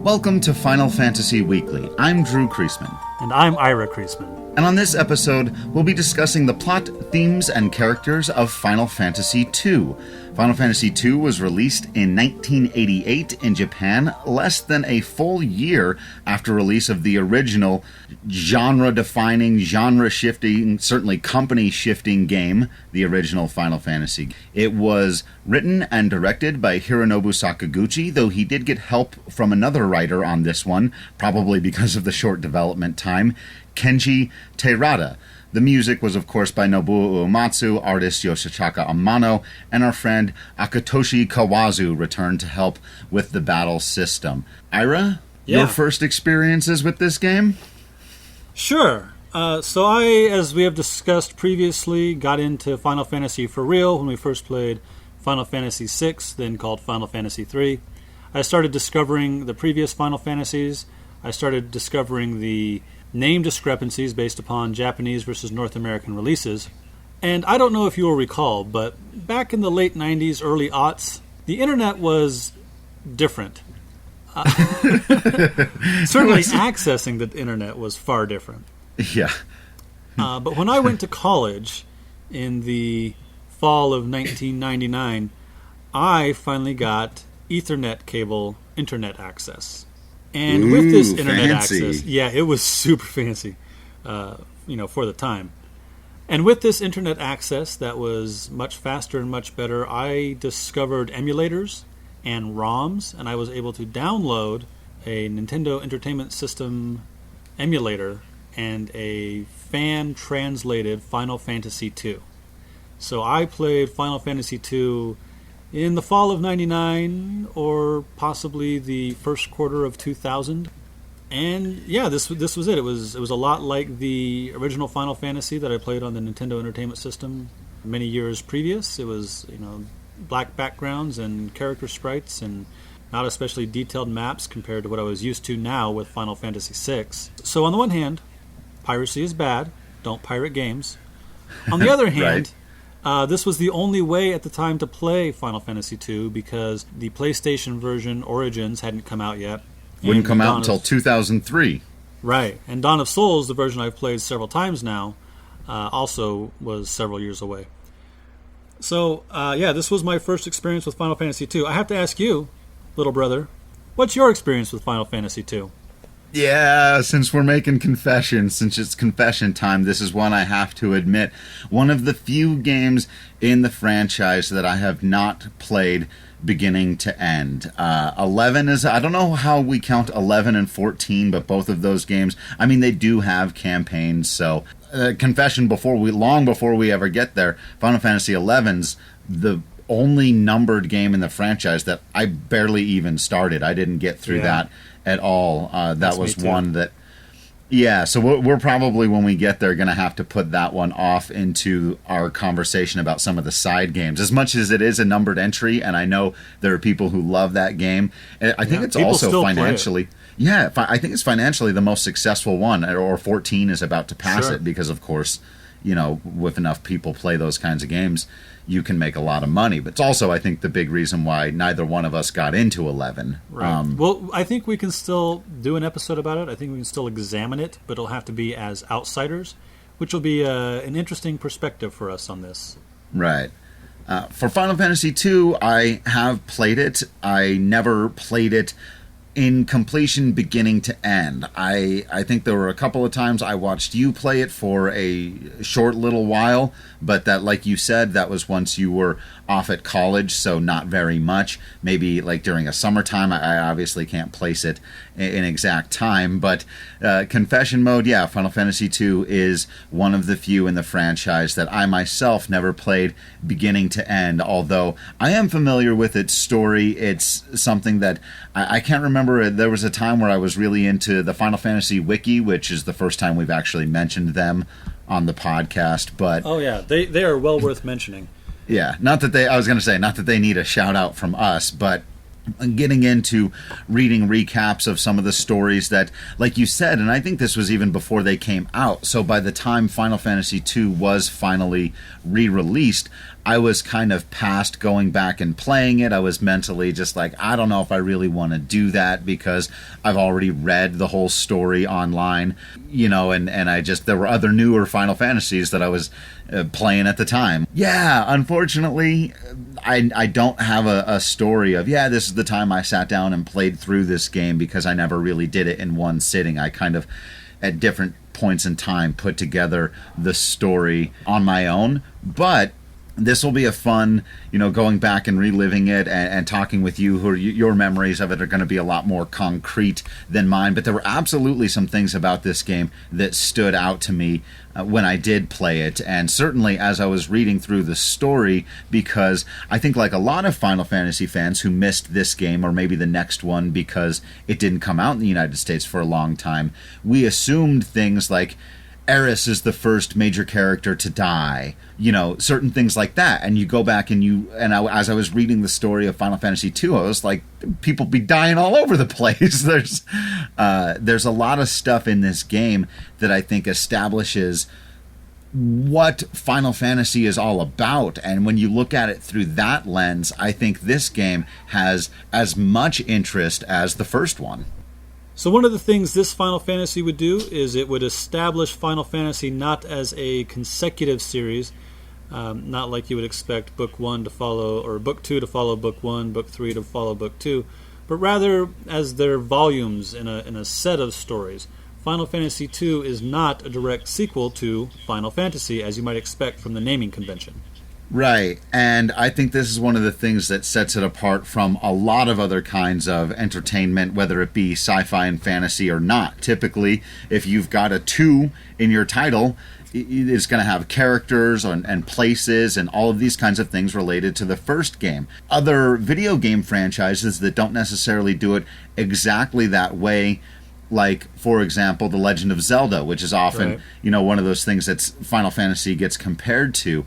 Welcome to Final Fantasy Weekly. I'm Drew Kreisman. And I'm Ira Kreisman. And on this episode, we'll be discussing the plot, themes, and characters of Final Fantasy II. Final Fantasy II was released in 1988 in Japan, less than a full year after release of the original genre-defining, genre-shifting, certainly company-shifting game, the original Final Fantasy. It was written and directed by Hironobu Sakaguchi, though he did get help from another writer on this one, probably because of the short development time, Kenji Terada. The music was, of course, by Nobuo Uematsu, artist Yoshitaka Amano, and our friend Akatoshi Kawazu returned to help with the battle system. Ira, your first experiences with this game? Sure. So I, as we have discussed previously, got into Final Fantasy for real when we first played Final Fantasy VI, then called Final Fantasy III. I started discovering the previous Final Fantasies. I started discovering the name discrepancies based upon Japanese versus North American releases. And I don't know if you will recall, but back in the late 90s, early aughts, the internet was different. Certainly accessing the internet was far different. Yeah. But when I went to college in the fall of 1999, I finally got Ethernet cable internet access. And with this internet access, it was super fancy, for the time. And with this internet access that was much faster and much better, I discovered emulators and ROMs, and I was able to download a Nintendo Entertainment System emulator and a fan-translated Final Fantasy II. So I played Final Fantasy II in the fall of 99 or possibly the first quarter of 2000. And this was it. It was a lot like the original Final Fantasy that I played on the Nintendo Entertainment System many years previous. It was, black backgrounds and character sprites and not especially detailed maps compared to what I was used to now with Final Fantasy VI. So on the one hand, piracy is bad. Don't pirate games. On the other hand, this was the only way at the time to play Final Fantasy II because the PlayStation version Origins hadn't come out yet. Wouldn't come out until 2003. Right. And Dawn of Souls, the version I've played several times now, also was several years away. So, this was my first experience with Final Fantasy II. I have to ask you, little brother, what's your experience with Final Fantasy II? Yeah, since we're making confessions, since it's confession time, this is one I have to admit. One of the few games in the franchise that I have not played beginning to end. 11 is, I don't know how we count 11 and 14, but both of those games, they do have campaigns, so confession long before we ever get there, Final Fantasy XI's the only numbered game in the franchise that I barely even started. I didn't get through that at all. That was one that... Yeah, so we're probably, when we get there, going to have to put that one off into our conversation about some of the side games. As much as it is a numbered entry, and I know there are people who love that game, I think it's also financially... Yeah, I think it's financially the most successful one, or 14 is about to pass it, because, of course, with enough people play those kinds of games, you can make a lot of money. But it's also, I think, the big reason why neither one of us got into 11. Right. Well, I think we can still do an episode about it. I think we can still examine it, but it'll have to be as outsiders, which will be an interesting perspective for us on this. Right. For Final Fantasy II, I have played it. I never played it in completion beginning to end. I think there were a couple of times I watched you play it for a short little while, but that, like you said, that was once you were off at college, so not very much. Maybe like during a summertime. I obviously can't place it in exact time, but confession mode, Final Fantasy II is one of the few in the franchise that I myself never played beginning to end, although I am familiar with its story. It's something that I can't remember. There was a time where I was really into the Final Fantasy Wiki, which is the first time we've actually mentioned them on the podcast. But they are well worth mentioning. Yeah, not that they need a shout out from us, but getting into reading recaps of some of the stories that, like you said, and I think this was even before they came out. So by the time Final Fantasy II was finally re-released, I was kind of past going back and playing it. I was mentally just like, I don't know if I really want to do that because I've already read the whole story online, and I just, there were other newer Final Fantasies that I was playing at the time. Yeah, unfortunately, I don't have a story of, this is the time I sat down and played through this game, because I never really did it in one sitting. I kind of, at different points in time, put together the story on my own. But this will be a fun, going back and reliving it and talking with you, who are, your memories of it are going to be a lot more concrete than mine. But there were absolutely some things about this game that stood out to me when I did play it, and certainly as I was reading through the story, because I think, like a lot of Final Fantasy fans who missed this game, or maybe the next one because it didn't come out in the United States for a long time, we assumed things like Eris is the first major character to die, certain things like that. And you go back and as I was reading the story of Final Fantasy II, I was like, people be dying all over the place. There's a lot of stuff in this game that I think establishes what Final Fantasy is all about. And when you look at it through that lens, I think this game has as much interest as the first one. So one of the things this Final Fantasy would do is it would establish Final Fantasy not as a consecutive series, not like you would expect Book 1 to follow, or Book 2 to follow Book 1, Book 3 to follow Book 2, but rather as their volumes in a set of stories. Final Fantasy II is not a direct sequel to Final Fantasy, as you might expect from the naming convention. Right, and I think this is one of the things that sets it apart from a lot of other kinds of entertainment, whether it be sci-fi and fantasy or not. Typically, if you've got a 2 in your title, it's going to have characters and places and all of these kinds of things related to the first game. Other video game franchises that don't necessarily do it exactly that way, like, for example, The Legend of Zelda, which is often, one of those things that Final Fantasy gets compared to.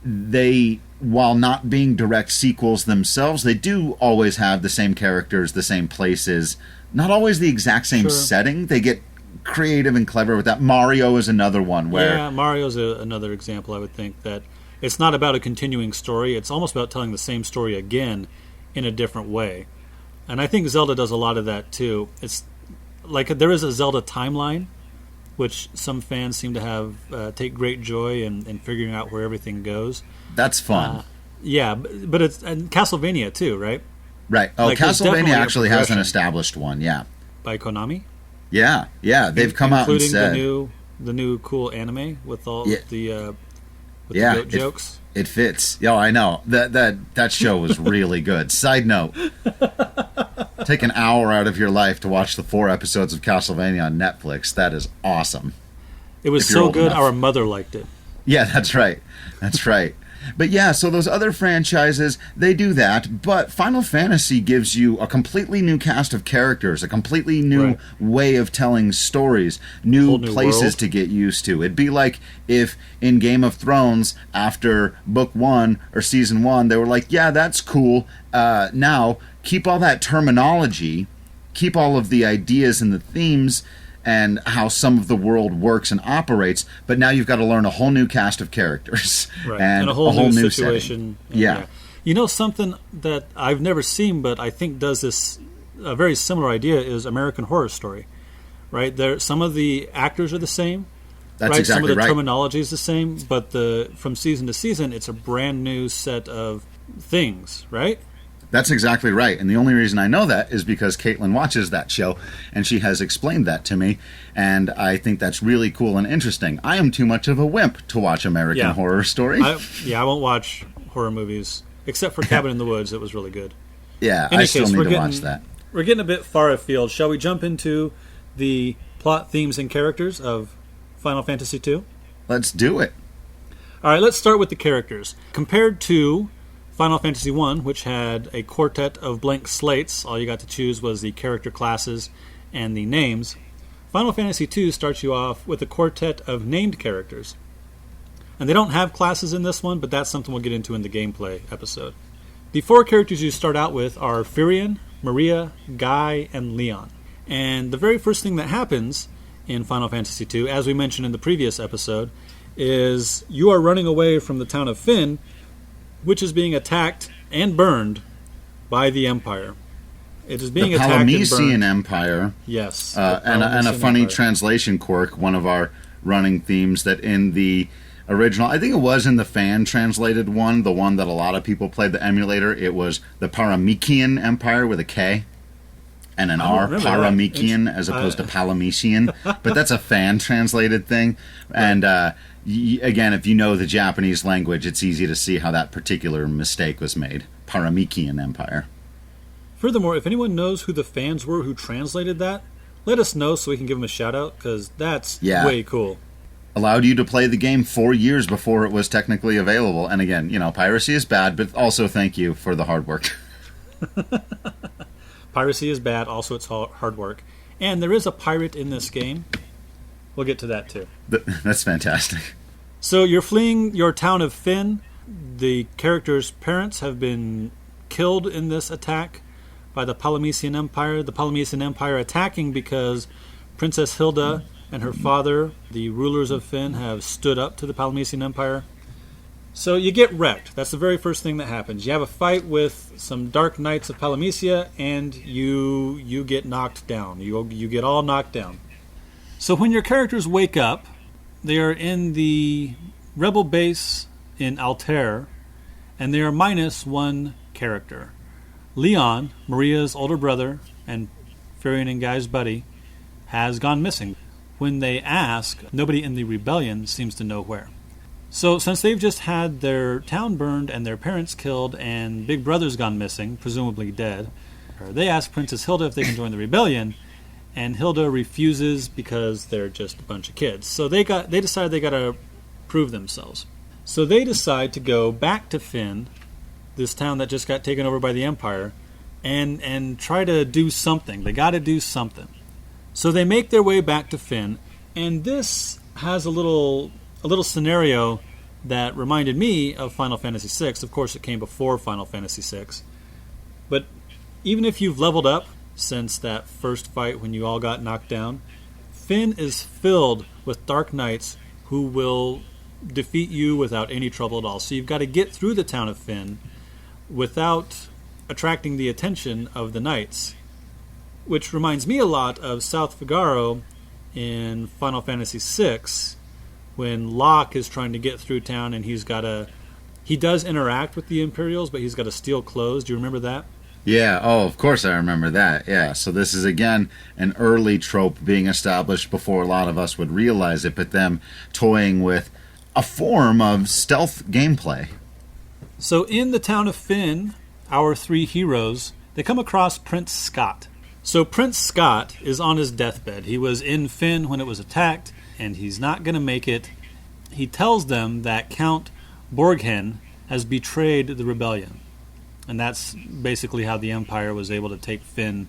They, while not being direct sequels themselves, they do always have the same characters, the same places, not always the exact same setting. They get creative and clever with that. Mario is another one where... Yeah, Mario's another example, I would think, that it's not about a continuing story. It's almost about telling the same story again in a different way. And I think Zelda does a lot of that, too. It's like there is a Zelda timeline, which some fans seem to have take great joy in figuring out where everything goes. That's fun. But it's and Castlevania too, right? Right. Oh, like, Castlevania actually has an established one. Yeah. By Konami. Yeah. They've come out and said, including the new cool anime with all the goat jokes. It fits. Yeah, I know that show was really good. Side note. Take an hour out of your life to watch the 4 episodes of Castlevania on Netflix. That is awesome. It was so good, our mother liked it. Yeah, that's right. But yeah, so those other franchises, they do that, but Final Fantasy gives you a completely new cast of characters, a completely new way of telling stories, new places world to get used to. It'd be like if in Game of Thrones, after Book 1 or Season 1, they were like, yeah, that's cool, now keep all that terminology, keep all of the ideas and the themes and how some of the world works and operates, but now you've got to learn a whole new cast of characters. Right. And a whole new situation. Yeah. Something that I've never seen, but I think does this, a very similar idea, is American Horror Story. Right? Some of the actors are the same. That's exactly right. Some of the terminology is the same, but from season to season, it's a brand new set of things, right? That's exactly right. And the only reason I know that is because Caitlin watches that show, and she has explained that to me, and I think that's really cool and interesting. I am too much of a wimp to watch American Horror Story. I won't watch horror movies, except for Cabin in the Woods. It was really good. Yeah, I still need to watch that. We're getting a bit far afield. Shall we jump into the plot, themes, and characters of Final Fantasy II? Let's do it. All right, let's start with the characters. Compared to Final Fantasy I, which had a quartet of blank slates, all you got to choose was the character classes and the names, Final Fantasy II starts you off with a quartet of named characters. And they don't have classes in this one, but that's something we'll get into in the gameplay episode. The 4 characters you start out with are Firion, Maria, Guy, and Leon. And the very first thing that happens in Final Fantasy II, as we mentioned in the previous episode, is you are running away from the town of Fynn, which is being attacked and burned by the Empire. It is being attacked and burned. The Palamecian Empire. Yes. And a funny translation quirk, one of our running themes, that in the original, I think it was in the fan-translated one, the one that a lot of people played, the emulator, it was the Paramecian Empire with a K and an R, Paramecian, as opposed to Palamecian. But that's a fan-translated thing. And again, if you know the Japanese language, it's easy to see how that particular mistake was made. Paramecian Empire. Furthermore, if anyone knows who the fans were who translated that, let us know so we can give them a shout-out, because that's way cool. Allowed you to play the game 4 years before it was technically available. And again, piracy is bad, but also thank you for the hard work. Piracy is bad, also it's hard work. And there is a pirate in this game. We'll get to that too. That's fantastic. So you're fleeing your town of Fynn. The character's parents have been killed in this attack by the Palamecian Empire. The Palamecian Empire attacking because Princess Hilda and her father, the rulers of Fynn, have stood up to the Palamecian Empire. So you get wrecked. That's the very first thing that happens. You have a fight with some Dark Knights of Palamecia, and you get knocked down. You get all knocked down. So when your characters wake up, they are in the rebel base in Altair, and they are minus 1 character. Leon, Maria's older brother, and Firion and Guy's buddy, has gone missing. When they ask, nobody in the rebellion seems to know where. So since they've just had their town burned and their parents killed and Big Brother's gone missing, presumably dead, they ask Princess Hilda if they can join the rebellion, and Hilda refuses because they're just a bunch of kids. So they decide they got to prove themselves. So they decide to go back to Fynn, this town that just got taken over by the Empire, and try to do something. They got to do something. So they make their way back to Fynn, and this has a little scenario that reminded me of Final Fantasy VI. Of course, it came before Final Fantasy VI. But even if you've leveled up since that first fight when you all got knocked down, Fynn is filled with Dark Knights who will defeat you without any trouble at all. So you've got to get through the town of Fynn without attracting the attention of the knights, which reminds me a lot of South Figaro in Final Fantasy VI, when Locke is trying to get through town and he does interact with the Imperials, but he's got to steal clothes. Do you remember that? Yeah, of course I remember that. Yeah, so this is again an early trope being established before a lot of us would realize it, but them toying with a form of stealth gameplay. So in the town of Fynn, our 3 heroes, they come across Prince Scott. So Prince Scott is on his deathbed. He was in Fynn when it was attacked, and he's not going to make it. He tells them that Count Borghen has betrayed the rebellion. And that's basically how the Empire was able to take Fynn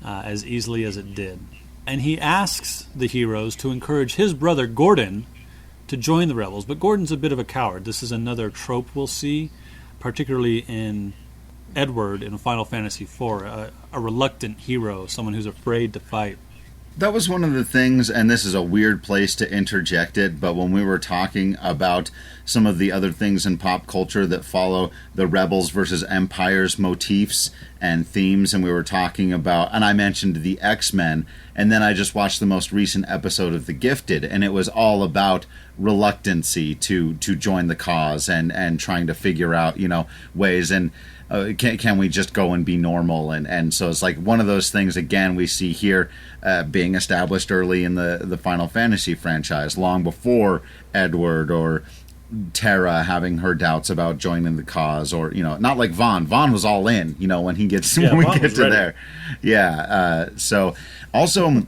as easily as it did. And he asks the heroes to encourage his brother Gordon to join the rebels. But Gordon's a bit of a coward. This is another trope we'll see, particularly in Edward in Final Fantasy IV, a reluctant hero, someone who's afraid to fight. That was one of the things, and this is a weird place to interject it, but when we were talking about some of the other things in pop culture that follow the Rebels versus Empires motifs and themes, and we were talking about, and I mentioned the X-Men, and then I just watched the most recent episode of The Gifted, and it was all about reluctancy to join the cause and trying to figure out, ways, and can we just go and be normal? And so it's like one of those things, again, we see here being established early in the Final Fantasy franchise, long before Edward or Terra having her doubts about joining the cause, or, not like Vaughn. Vaughn was all in, when he gets when we get to ready. There. Yeah. So also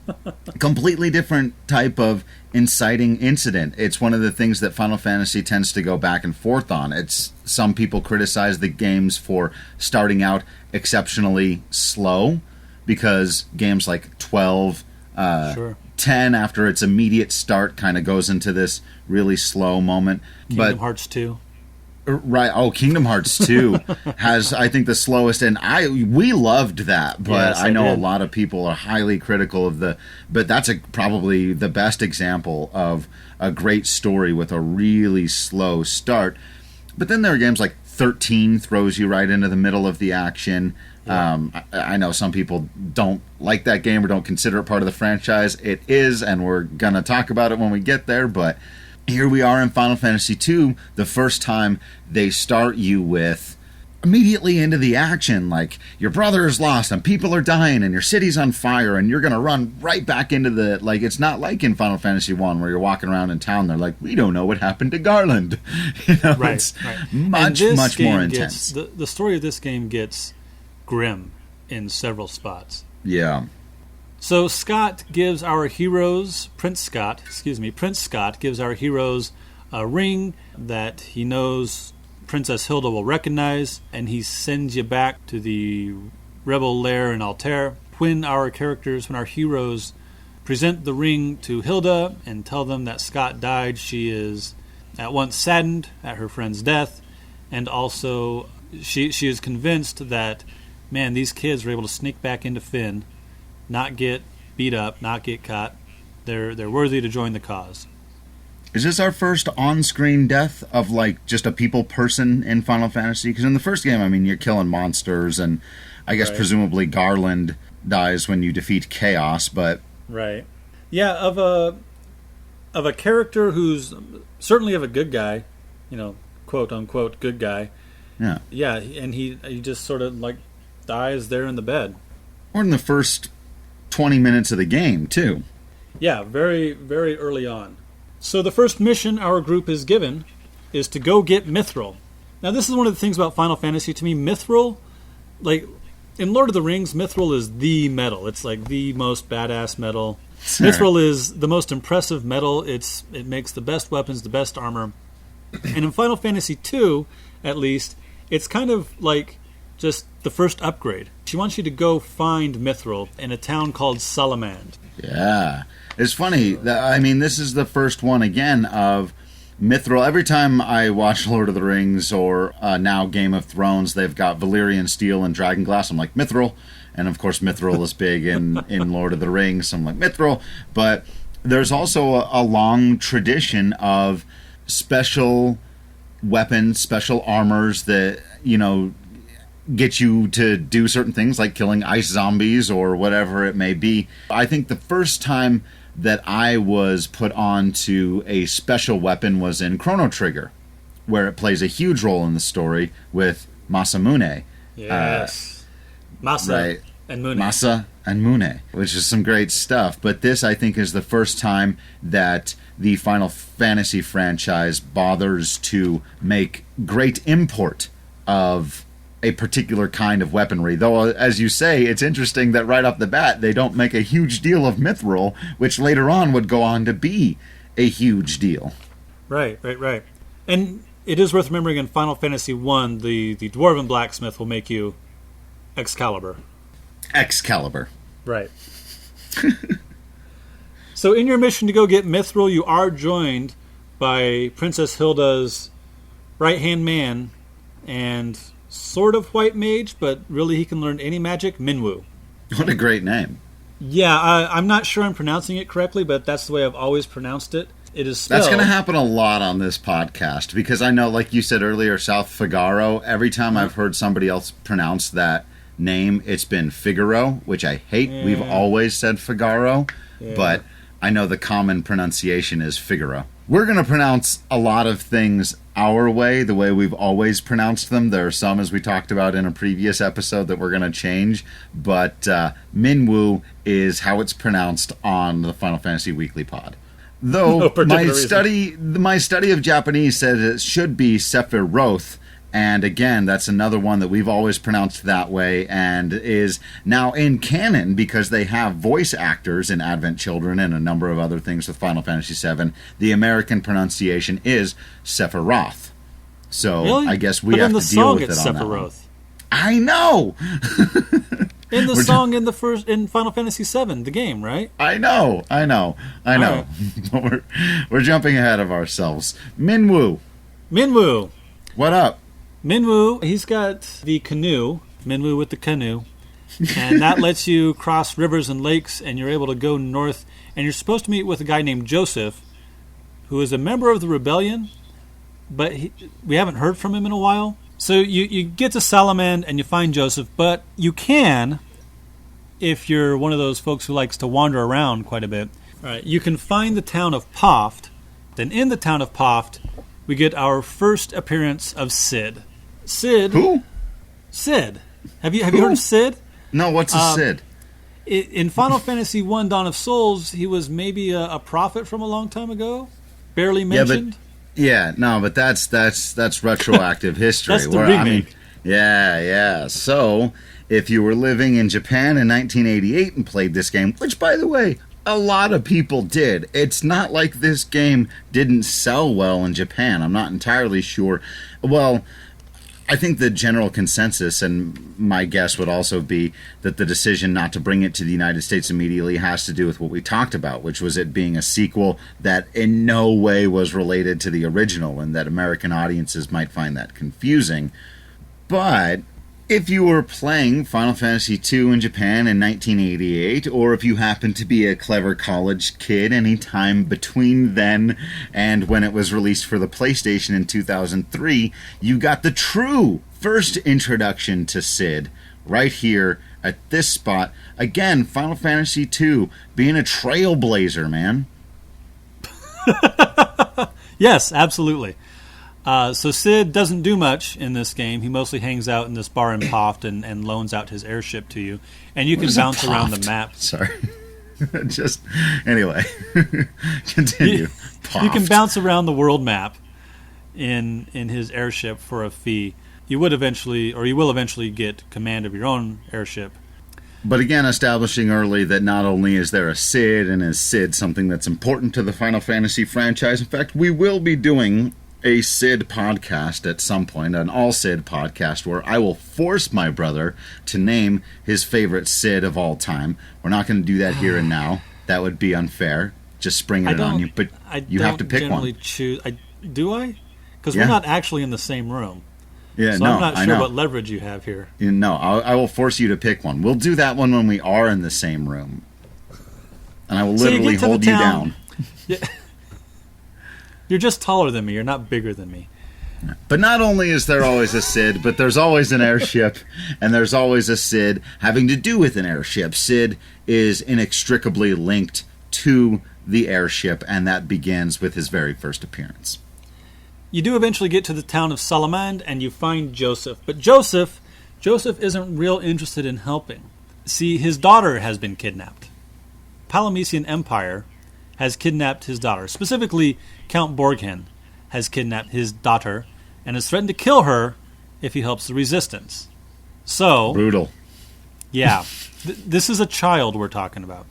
completely different type of inciting incident. It's one of the things that Final Fantasy tends to go back and forth on. It's some people criticize the games for starting out exceptionally slow, because games like 12, 10 after its immediate start kind of goes into this really slow moment. Kingdom Hearts 2. Right. Oh, Kingdom Hearts 2 has, I think, the slowest, and we loved that, but Yes, I know did. a lot of people are highly critical of but that's probably the best example of a great story with a really slow start. But then there are games like 13 throws you right into the middle of the action. Yeah. I know some people don't like that game or don't consider it part of the franchise. It is, and we're going to talk about it when we get there, but here we are in Final Fantasy II, the first time they start you with immediately into the action, like your brother is lost and people are dying and your city's on fire and you're going to run right back into like, it's not like in Final Fantasy I where you're walking around in town, they're like, we don't know what happened to Garland. Right, it's right. much more intense. The story of this game gets grim in several spots. Yeah. So Scott gives our heroes, Prince Scott gives our heroes a ring that he knows Princess Hilda will recognize, and he sends you back to the rebel lair in Altair. When our heroes present the ring to Hilda and tell them that Scott died, she is at once saddened at her friend's death, and also she is convinced that, man, these kids were able to sneak back into Fynn, not get beat up, not get caught. They're worthy to join the cause. Is this our first on-screen death of, like, just a people person in Final Fantasy? Because in the first game, I mean, you're killing monsters, and I guess presumably Garland dies when you defeat Chaos, but... Right. Yeah, of a character who's certainly of a good guy, quote-unquote good guy. Yeah. Yeah, and he just sort of, like, dies there in the bed. Or in the first 20 minutes of the game, too. Yeah, very, very early on. So the first mission our group is given is to go get Mithril. Now, this is one of the things about Final Fantasy. To me, Mithril, like, in Lord of the Rings, Mithril is the metal. It's, like, the most badass metal. Sure. Mithril is the most impressive metal. It makes the best weapons, the best armor. And in Final Fantasy II, at least, it's kind of like just the first upgrade. She wants you to go find Mithril in a town called Salamand. Yeah. It's funny. I mean, this is the first one, again, of Mithril. Every time I watch Lord of the Rings or now Game of Thrones, they've got Valyrian steel and dragon glass. I'm like, Mithril. And, of course, Mithril is big in Lord of the Rings. So I'm like, Mithril. But there's also a long tradition of special weapons, special armors that, get you to do certain things like killing ice zombies or whatever it may be. I think the first time that I was put on to a special weapon was in Chrono Trigger, where it plays a huge role in the story with Masamune. Yes. Masa and Mune, which is some great stuff. But this, I think, is the first time that the Final Fantasy franchise bothers to make great import of a particular kind of weaponry. Though, as you say, it's interesting that right off the bat, they don't make a huge deal of Mithril, which later on would go on to be a huge deal. Right. And it is worth remembering in Final Fantasy I, the Dwarven blacksmith will make you Excalibur. Right. So in your mission to go get Mithril, you are joined by Princess Hilda's right-hand man and sort of white mage, but really he can learn any magic, Minwu. What a great name. Yeah, I'm not sure I'm pronouncing it correctly, but that's the way I've always pronounced it. It is spelled... That's going to happen a lot on this podcast, because I know, like you said earlier, South Figaro, every time I've heard somebody else pronounce that name, it's been Figaro, which I hate. Yeah. We've always said Figaro, but I know the common pronunciation is Figaro. We're going to pronounce a lot of things our way, the way we've always pronounced them. There are some, as we talked about in a previous episode, that we're going to change, but Minwu is how it's pronounced on the Final Fantasy Weekly Pod. Though my study of Japanese says it should be Sephiroth, and again, that's another one that we've always pronounced that way and is now in canon because they have voice actors in Advent Children and a number of other things with Final Fantasy VII. The American pronunciation is Sephiroth. So really? I guess we have to deal with it on that one. I know! In the song in Final Fantasy VII, the game, right? I know. Right. But we're jumping ahead of ourselves. Minwu. What up? Minwoo, he's got the canoe, Minwoo with the canoe, and that lets you cross rivers and lakes, and you're able to go north, and you're supposed to meet with a guy named Joseph, who is a member of the rebellion, but we haven't heard from him in a while. So you get to Salamand and you find Joseph, but you can, if you're one of those folks who likes to wander around quite a bit, all right, you can find the town of Poft. Then in the town of Poft, we get our first appearance of Sid. Sid. Who? Sid. Have you heard of Sid? No, what's a Sid? In Final Fantasy I Dawn of Souls, he was maybe a prophet from a long time ago. Barely mentioned. But that's retroactive history. That's the remake. Yeah. So, if you were living in Japan in 1988 and played this game, which, by the way, a lot of people did. It's not like this game didn't sell well in Japan. I'm not entirely sure. Well, I think the general consensus, and my guess would also be that the decision not to bring it to the United States immediately has to do with what we talked about, which was it being a sequel that in no way was related to the original, and that American audiences might find that confusing. But if you were playing Final Fantasy II in Japan in 1988, or if you happened to be a clever college kid any time between then and when it was released for the PlayStation in 2003, you got the true first introduction to Sid right here at this spot. Again, Final Fantasy II being a trailblazer, man. Yes, absolutely. So Sid doesn't do much in this game. He mostly hangs out in this bar in Poft and loans out his airship to you. And you can bounce around the map. Sorry. Anyway. Continue. You can bounce around the world map in his airship for a fee. You will eventually get command of your own airship. But again, establishing early that not only is there a Sid, and is Sid something that's important to the Final Fantasy franchise. In fact, we will be doing a Sid podcast at some point, an all Sid podcast, where I will force my brother to name his favorite Sid of all time. We're not going to do that here and now. That would be unfair. Just springing it on you. But you have to pick one. Do I? Because we're not actually in the same room. Yeah, so I'm not sure what leverage you have here. No, I will force you to pick one. We'll do that one when we are in the same room. And I will literally hold you down. Yeah. You're just taller than me. You're not bigger than me. But not only is there always a Sid, but there's always an airship, and there's always a Sid having to do with an airship. Sid is inextricably linked to the airship, and that begins with his very first appearance. You do eventually get to the town of Salamand, and you find Joseph. But Joseph isn't real interested in helping. See, his daughter has been kidnapped. Palamecian Empire has kidnapped his daughter. Specifically, Count Borghen has kidnapped his daughter and has threatened to kill her if he helps the resistance. So, brutal. Yeah. This is a child we're talking about.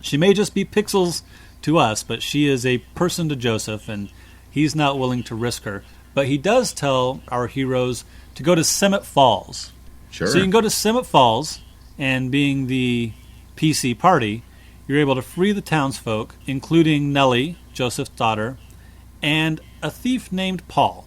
She may just be pixels to us, but she is a person to Joseph, and he's not willing to risk her. But he does tell our heroes to go to Summit Falls. Sure. So you can go to Summit Falls, and being the PC party, you're able to free the townsfolk, including Nellie, Joseph's daughter, and a thief named Paul.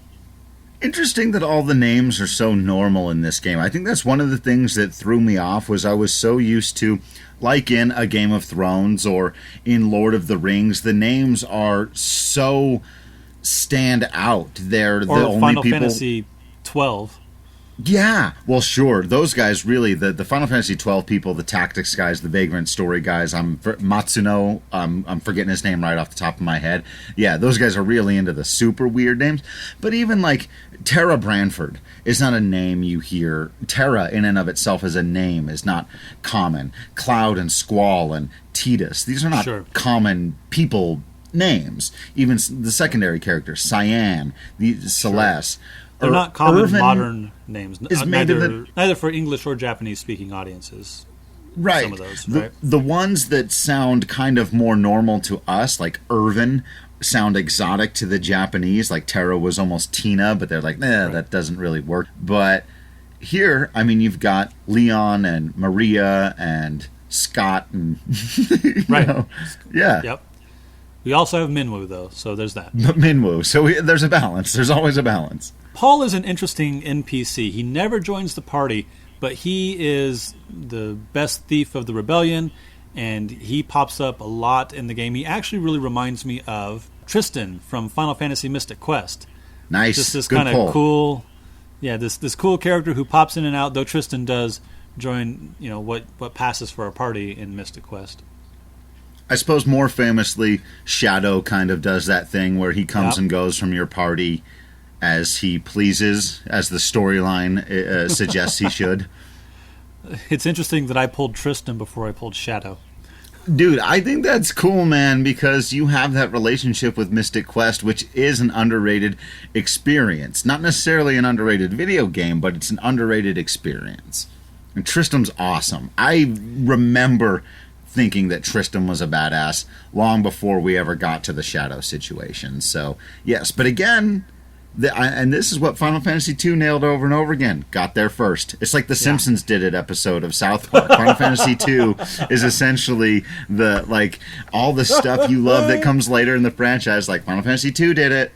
Interesting that all the names are so normal in this game. I think that's one of the things that threw me off, was I was so used to, like in a Game of Thrones or in Lord of the Rings, the names are so stand out. They're the only Final people. Fantasy 12. Yeah, well, sure. Those guys really, the Final Fantasy 12 people, the tactics guys, the Vagrant story guys. Matsuno. I'm forgetting his name right off the top of my head. Yeah, those guys are really into the super weird names. But even like Terra Branford is not a name you hear. Terra, in and of itself, as a name, is not common. Cloud and Squall and Tidus, these are not common people names. Even the secondary characters, Cyan, Celeste. They're not common Irvin modern names, neither for English or Japanese-speaking audiences. Right. Some of those, right? The ones that sound kind of more normal to us, like Irvin, sound exotic to the Japanese. Like Terra was almost Tina, but they're like, that doesn't really work. But here, I mean, you've got Leon and Maria and Scott and... right. know, yeah. Yep. We also have Minwu, though, so there's that. But Minwoo, so there's a balance. There's always a balance. Paul is an interesting NPC. He never joins the party, but he is the best thief of the rebellion, and he pops up a lot in the game. He actually really reminds me of Tristan from Final Fantasy Mystic Quest. Nice. Just this Good kind of cool, this cool character who pops in and out, though Tristan does join, what passes for a party in Mystic Quest. I suppose more famously, Shadow kind of does that thing where he comes and goes from your party as he pleases, as the storyline suggests he should. It's interesting that I pulled Tristan before I pulled Shadow. Dude, I think that's cool, man, because you have that relationship with Mystic Quest, which is an underrated experience. Not necessarily an underrated video game, but it's an underrated experience. And Tristan's awesome. I remember thinking that Tristan was a badass long before we ever got to the Shadow situation. So, yes, but again, and this is what Final Fantasy II nailed over and over again. Got there first. It's like the Simpsons did it episode of South Park. Final Fantasy II is essentially all the stuff you love that comes later in the franchise, like Final Fantasy II did it.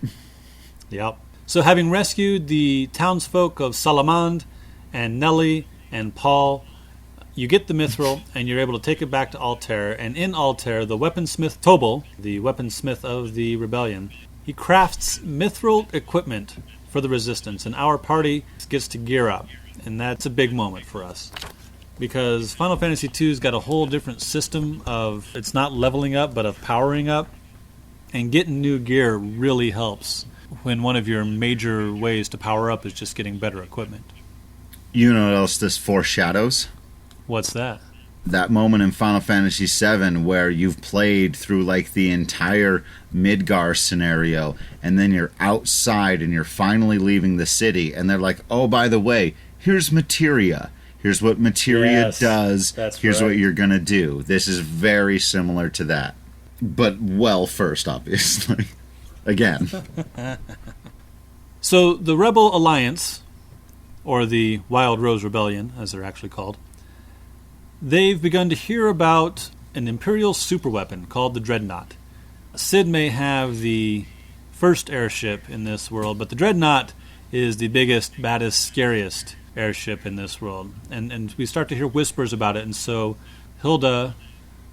Yep. So having rescued the townsfolk of Salamand and Nellie and Paul, you get the mithril, and you're able to take it back to Altair. And in Altair, the weaponsmith Tobal, the weaponsmith of the rebellion, he crafts mithril equipment for the Resistance, and our party gets to gear up. And that's a big moment for us, because Final Fantasy II's got a whole different system of, it's not leveling up, but of powering up. And getting new gear really helps when one of your major ways to power up is just getting better equipment. You know what else this foreshadows? What's that? That moment in Final Fantasy VII where you've played through the entire Midgar scenario, and then you're outside and you're finally leaving the city, and they're like, oh, by the way, here's materia. Here's what materia does. Here's what you're going to do. This is very similar to that. But first, obviously. Again. So the Rebel Alliance, or the Wild Rose Rebellion, as they're actually called, they've begun to hear about an Imperial superweapon called the Dreadnought. Cid may have the first airship in this world, but the Dreadnought is the biggest, baddest, scariest airship in this world. And we start to hear whispers about it, and so Hilda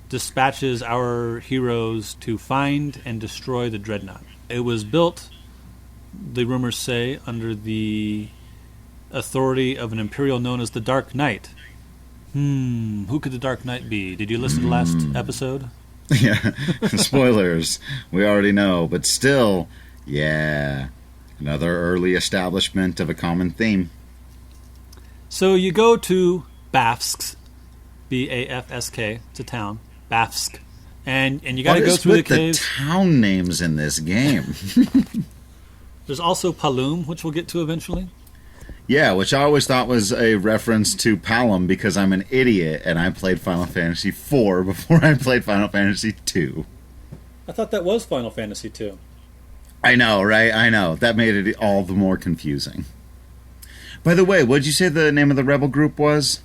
dispatches our heroes to find and destroy the Dreadnought. It was built, the rumors say, under the authority of an Imperial known as the Dark Knight. Who could the Dark Knight be? Did you listen to the last episode? Yeah, spoilers. We already know, but still, another early establishment of a common theme. So you go to Bafsk, Bafsk, it's a town, Bafsk, and you got to go through the caves. The town names in this game? There's also Palum, which we'll get to eventually. Yeah, which I always thought was a reference to Palom because I'm an idiot and I played Final Fantasy IV before I played Final Fantasy II. I thought that was Final Fantasy II. I know, right? I know. That made it all the more confusing. By the way, what did you say the name of the rebel group was?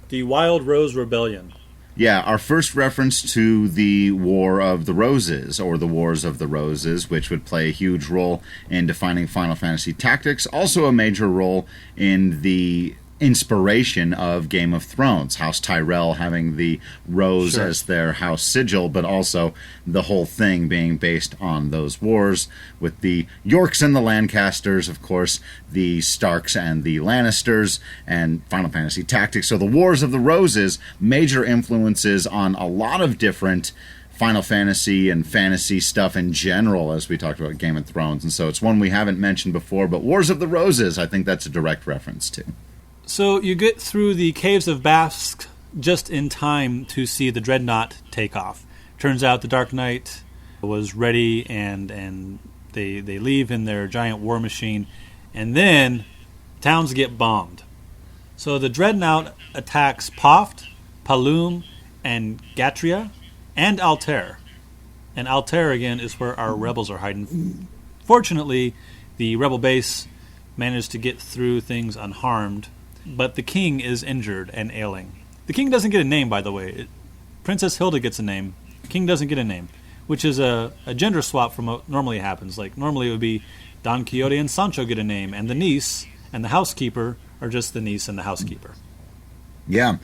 The Wild Rose Rebellion. Yeah, our first reference to the War of the Roses, or the Wars of the Roses, which would play a huge role in defining Final Fantasy tactics, also a major role in the inspiration of Game of Thrones, House Tyrell having the rose as their house sigil, but also the whole thing being based on those wars, with the Yorks and the Lancasters, of course, the Starks and the Lannisters, and Final Fantasy tactics. So the Wars of the Roses, major influences on a lot of different Final Fantasy and fantasy stuff in general, as we talked about Game of Thrones, and so it's one we haven't mentioned before, but Wars of the Roses, I think that's a direct reference to. So you get through the caves of Bafsk just in time to see the Dreadnought take off. Turns out the Dark Knight was ready, and they leave in their giant war machine, and then towns get bombed. So the Dreadnought attacks Poft, Palum, and Gatria, and Altair. And Altair, again, is where our rebels are hiding. Fortunately, the rebel base managed to get through things unharmed, but the king is injured and ailing. The king doesn't get a name, by the way. Princess Hilda gets a name. The king doesn't get a name, which is a gender swap from what normally happens. Like, normally it would be Don Quixote and Sancho get a name, and the niece and the housekeeper are just the niece and the housekeeper. Yeah.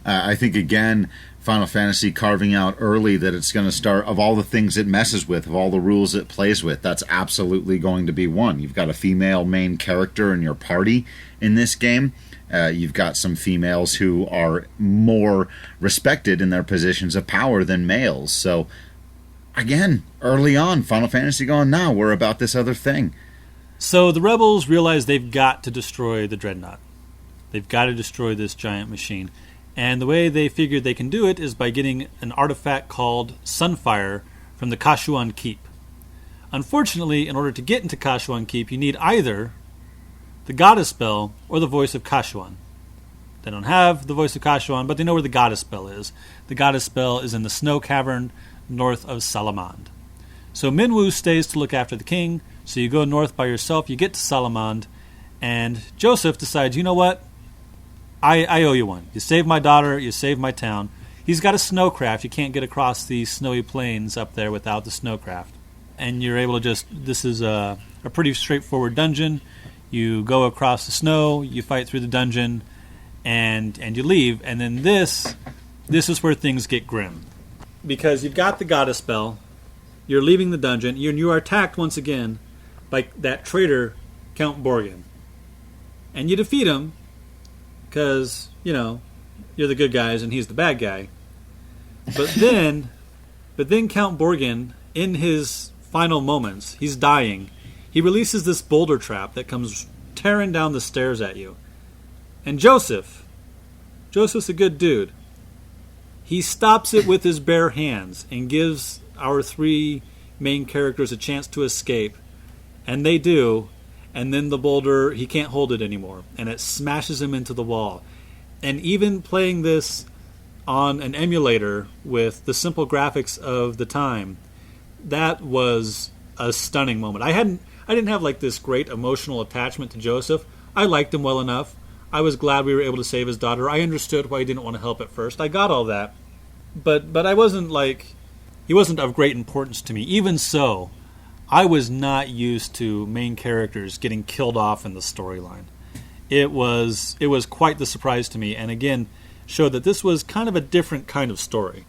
I think, again, Final Fantasy carving out early that it's going to start, of all the things it messes with, of all the rules it plays with, that's absolutely going to be one. You've got a female main character in your party in this game. You've got some females who are more respected in their positions of power than males. So, again, early on, Final Fantasy going, no, we're about this other thing. So the rebels realize they've got to destroy the Dreadnought. They've got to destroy this giant machine. And the way they figured they can do it is by getting an artifact called Sunfire from the Kashuan Keep. Unfortunately, in order to get into Kashuan Keep, you need either the Goddess Bell or the Voice of Kashuan. They don't have the Voice of Kashuan, but they know where the Goddess Bell is. The Goddess Bell is in the Snow Cavern north of Salamand. So Minwu stays to look after the king, so you go north by yourself, you get to Salamand, and Joseph decides, you know what? I owe you one. You saved my daughter, you saved my town. He's got a snowcraft. You can't get across these snowy plains up there without the snowcraft. And you're able to just, this is a pretty straightforward dungeon. You go across the snow, you fight through the dungeon, and you leave. And then this is where things get grim. Because you've got the Goddess Bell, you're leaving the dungeon, and you are attacked once again by that traitor, Count Borgin. And you defeat him, because, you know, you're the good guys and he's the bad guy. But then Count Borgin, in his final moments, he's dying, he releases this boulder trap that comes tearing down the stairs at you. And Joseph's a good dude. He stops it with his bare hands and gives our three main characters a chance to escape. And they do. And then the boulder, he can't hold it anymore. And it smashes him into the wall. And even playing this on an emulator with the simple graphics of the time, that was a stunning moment. I didn't have like this great emotional attachment to Joseph. I liked him well enough. I was glad we were able to save his daughter. I understood why he didn't want to help at first. I got all that. But I wasn't like, he wasn't of great importance to me. Even so, I was not used to main characters getting killed off in the storyline. It was quite the surprise to me, and again, showed that this was kind of a different kind of story.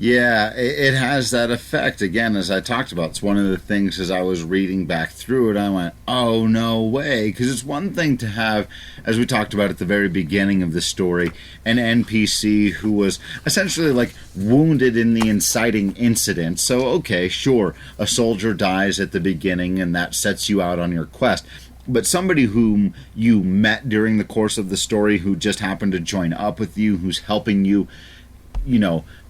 Yeah, it has that effect. Again, as I talked about, it's one of the things as I was reading back through it, I went, oh, no way. Because it's one thing to have, as we talked about at the very beginning of the story, an NPC who was essentially like wounded in the inciting incident. So, okay, sure, a soldier dies at the beginning and that sets you out on your quest. But somebody whom you met during the course of the story who just happened to join up with you, who's helping you,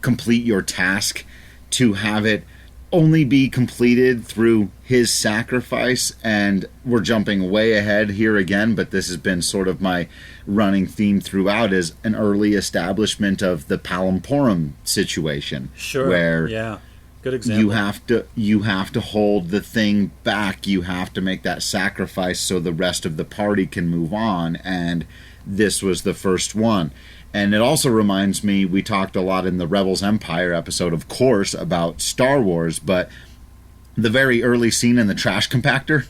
complete your task, to have it only be completed through his sacrifice. And we're jumping way ahead here again, but this has been sort of my running theme throughout, is an early establishment of the Palamporum situation. Sure. Where yeah. Good example. You have to hold the thing back. You have to make that sacrifice so the rest of the party can move on. And this was the first one. And it also reminds me, we talked a lot in the Rebels Empire episode, of course, about Star Wars, but the very early scene in the trash compactor.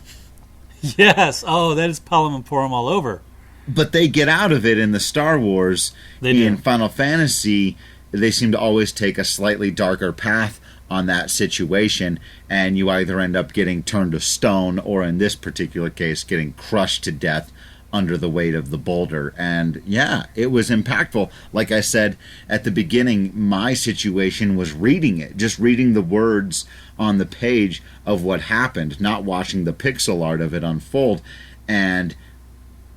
Yes. Oh, that is Palamporum all over. But they get out of it in the Star Wars. In Final Fantasy, they seem to always take a slightly darker path on that situation, and you either end up getting turned to stone, or in this particular case, getting crushed to death under the weight of the boulder. And yeah, it was impactful. Like I said at the beginning, my situation was reading it, just reading the words on the page of what happened, not watching the pixel art of it unfold. And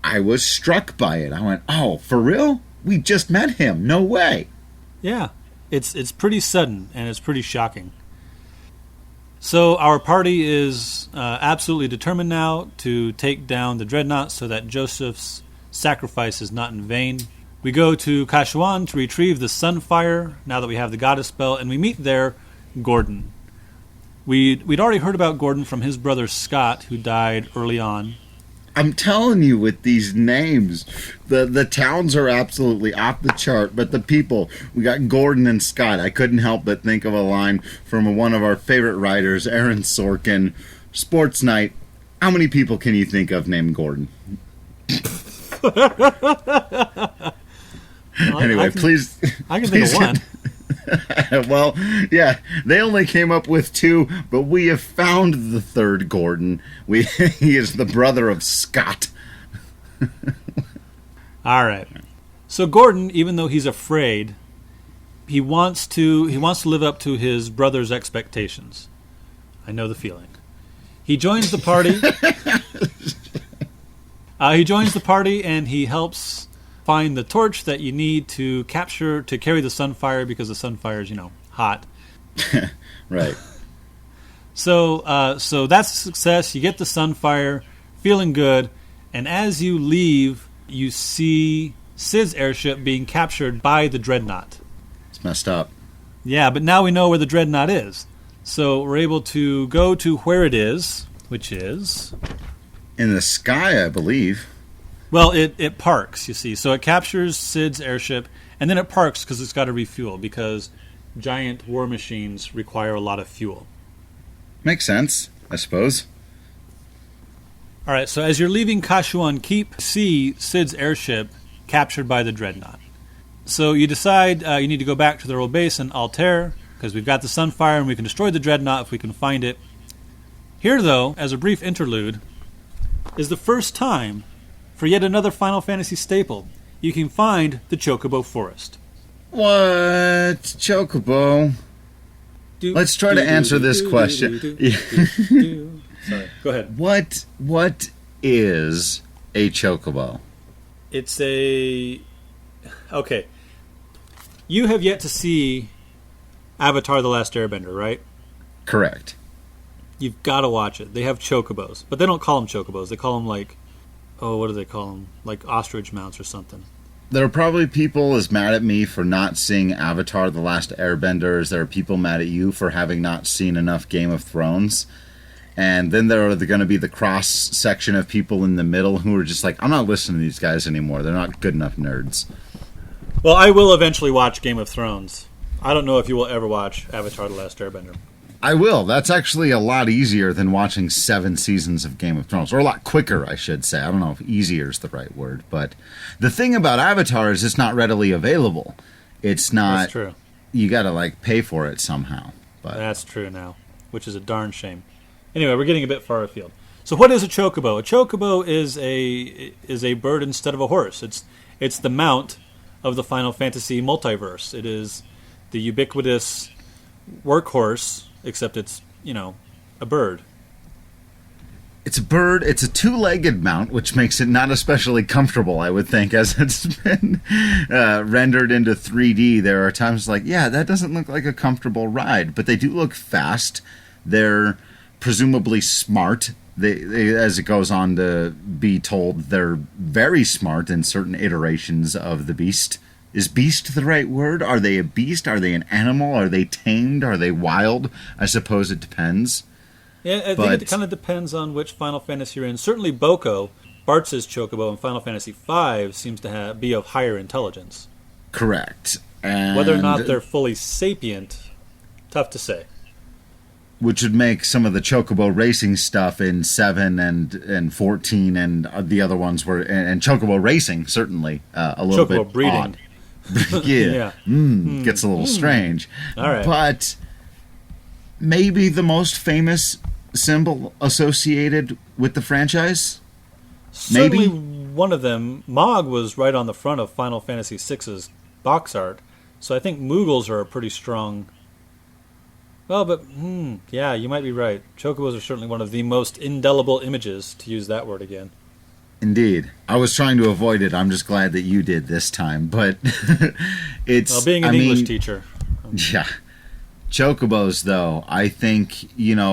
I was struck by it. I went, oh, for real? We just met him. No way. Yeah, it's pretty sudden, and it's pretty shocking. So our party is absolutely determined now to take down the Dreadnought so that Joseph's sacrifice is not in vain. We go to Kashuan to retrieve the Sunfire, now that we have the Goddess Bell, and we meet there Gordon. We'd already heard about Gordon from his brother Scott, who died early on. I'm telling you, with these names, the towns are absolutely off the chart, but the people, we got Gordon and Scott. I couldn't help but think of a line from one of our favorite writers, Aaron Sorkin, Sports Night. How many people can you think of named Gordon? Anyway, please. I can think of one. Well, yeah, they only came up with 2, but we have found the third Gordon. He is the brother of Scott. All right. So Gordon, even though he's afraid, he wants to live up to his brother's expectations. I know the feeling. He joins the party. He joins the party and he helps find the torch that you need to carry the Sunfire, because the Sunfire is, hot. Right. So that's a success. You get the Sunfire, feeling good, and as you leave, you see Sid's airship being captured by the Dreadnought. It's messed up. Yeah, but now we know where the Dreadnought is. So we're able to go to where it is, which is... in the sky, I believe. Well, it parks, you see. So it captures Sid's airship, and then it parks because it's got to refuel, because giant war machines require a lot of fuel. Makes sense, I suppose. All right, so as you're leaving Kashuan Keep, see Sid's airship captured by the Dreadnought. So you decide you need to go back to their old base in Altair, because we've got the Sunfire and we can destroy the Dreadnought if we can find it. Here, though, as a brief interlude, is the first time, for yet another Final Fantasy staple, you can find the Chocobo Forest. What? Chocobo? Let's try to answer this question. Sorry, go ahead. What is a Chocobo? It's a... Okay. You have yet to see Avatar: The Last Airbender, right? Correct. You've got to watch it. They have Chocobos, but they don't call them Chocobos. They call them what do they call them? Like ostrich mounts or something. There are probably people as mad at me for not seeing Avatar: The Last Airbender as there are people mad at you for having not seen enough Game of Thrones. And then there are going to be the cross section of people in the middle who are just like, I'm not listening to these guys anymore. They're not good enough nerds. Well, I will eventually watch Game of Thrones. I don't know if you will ever watch Avatar: The Last Airbender. I will. That's actually a lot easier than watching 7 seasons of Game of Thrones. Or a lot quicker, I should say. I don't know if easier is the right word. But the thing about Avatar is it's not readily available. It's not... That's true. You got to, pay for it somehow. But that's true now, which is a darn shame. Anyway, we're getting a bit far afield. So what is a Chocobo? A Chocobo is a bird instead of a horse. It's the mount of the Final Fantasy multiverse. It is the ubiquitous workhorse, except it's, a bird. It's a bird. It's a 2-legged mount, which makes it not especially comfortable, I would think, as it's been rendered into 3D. There are times that doesn't look like a comfortable ride, but they do look fast. They're presumably smart. They, as it goes on to be told, they're very smart in certain iterations of the beast. Is beast the right word? Are they a beast? Are they an animal? Are they tamed? Are they wild? I suppose it depends. Yeah, I think it kind of depends on which Final Fantasy you're in. Certainly Boko, Bartz's Chocobo in Final Fantasy V, seems to be of higher intelligence. Correct. And whether or not they're fully sapient, tough to say. Which would make some of the Chocobo racing stuff in 7 and 14 and the other ones were... And Chocobo racing, certainly, a little Chocobo bit breeding. odd. Yeah. Gets a little strange. All right. But maybe the most famous symbol associated with the franchise? Certainly Maybe? one of them. Mog was right on the front of Final Fantasy VI's box art, so I think Moogles are a pretty strong... Well, but, yeah, you might be right. Chocobos are certainly one of the most indelible images, to use that word again. Indeed. I was trying to avoid it. I'm just glad that you did this time. But it's... Well, being an English teacher. Yeah. Chocobos, though, I think,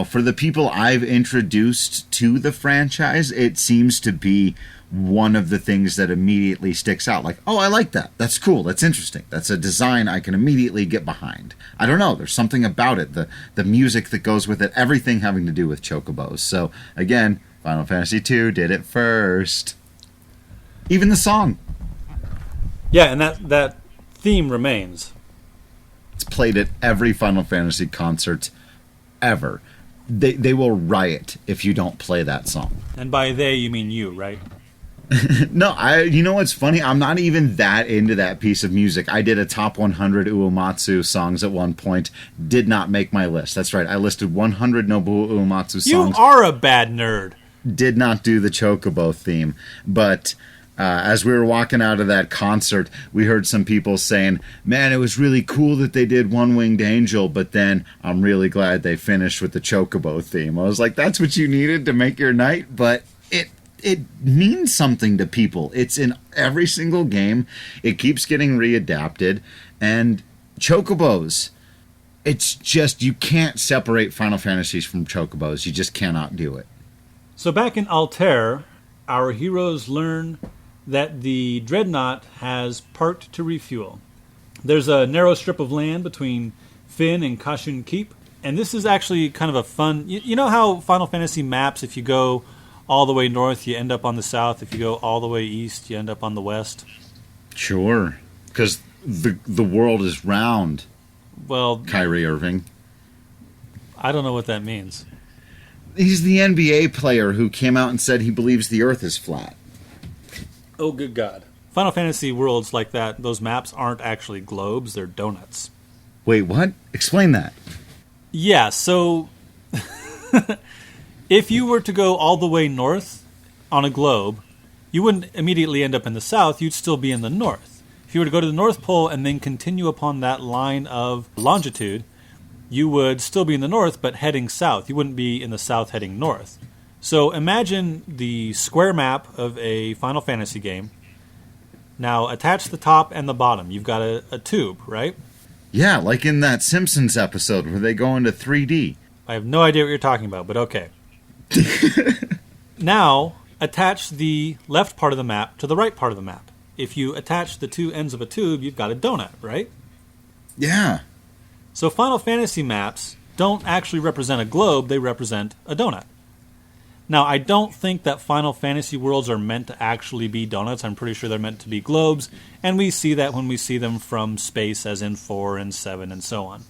for the people I've introduced to the franchise, it seems to be one of the things that immediately sticks out. Like, oh, I like that. That's cool. That's interesting. That's a design I can immediately get behind. I don't know. There's something about it. The music that goes with it. Everything having to do with Chocobos. So, again, Final Fantasy II did it first. Even the song. Yeah, and that theme remains. It's played at every Final Fantasy concert ever. They will riot if you don't play that song. And by they, you mean you, right? No, you know what's funny? I'm not even that into that piece of music. I did a top 100 Uematsu songs at one point. Did not make my list. That's right. I listed 100 Nobuo Uematsu songs. You are a bad nerd. Did not do the Chocobo theme. But as we were walking out of that concert, we heard some people saying, man, it was really cool that they did One Winged Angel, but then I'm really glad they finished with the Chocobo theme. I was like, that's what you needed to make your night? But it means something to people. It's in every single game. It keeps getting readapted. And Chocobos, it's just, you can't separate Final Fantasies from Chocobos. You just cannot do it. So back in Altair, our heroes learn that the Dreadnought has parked to refuel. There's a narrow strip of land between Fynn and Kashun Keep. And this is actually kind of a fun... You know how Final Fantasy maps, if you go all the way north, you end up on the south. If you go all the way east, you end up on the west. Sure, because the world is round. Well, Kyrie Irving. I don't know what that means. He's the NBA player who came out and said he believes the Earth is flat. Oh, good God. Final Fantasy worlds like that, those maps aren't actually globes, they're donuts. Wait, what? Explain that. Yeah, so... If you were to go all the way north on a globe, you wouldn't immediately end up in the south, you'd still be in the north. If you were to go to the North Pole and then continue upon that line of longitude, you would still be in the north, but heading south. You wouldn't be in the south heading north. So imagine the square map of a Final Fantasy game. Now attach the top and the bottom. You've got a tube, right? Yeah, like in that Simpsons episode where they go into 3D. I have no idea what you're talking about, but okay. Now, attach the left part of the map to the right part of the map. If you attach the two ends of a tube, you've got a donut, right? Yeah. So Final Fantasy maps don't actually represent a globe, they represent a donut. Now, I don't think that Final Fantasy worlds are meant to actually be donuts. I'm pretty sure they're meant to be globes, and we see that when we see them from space, as in 4 and 7 and so on.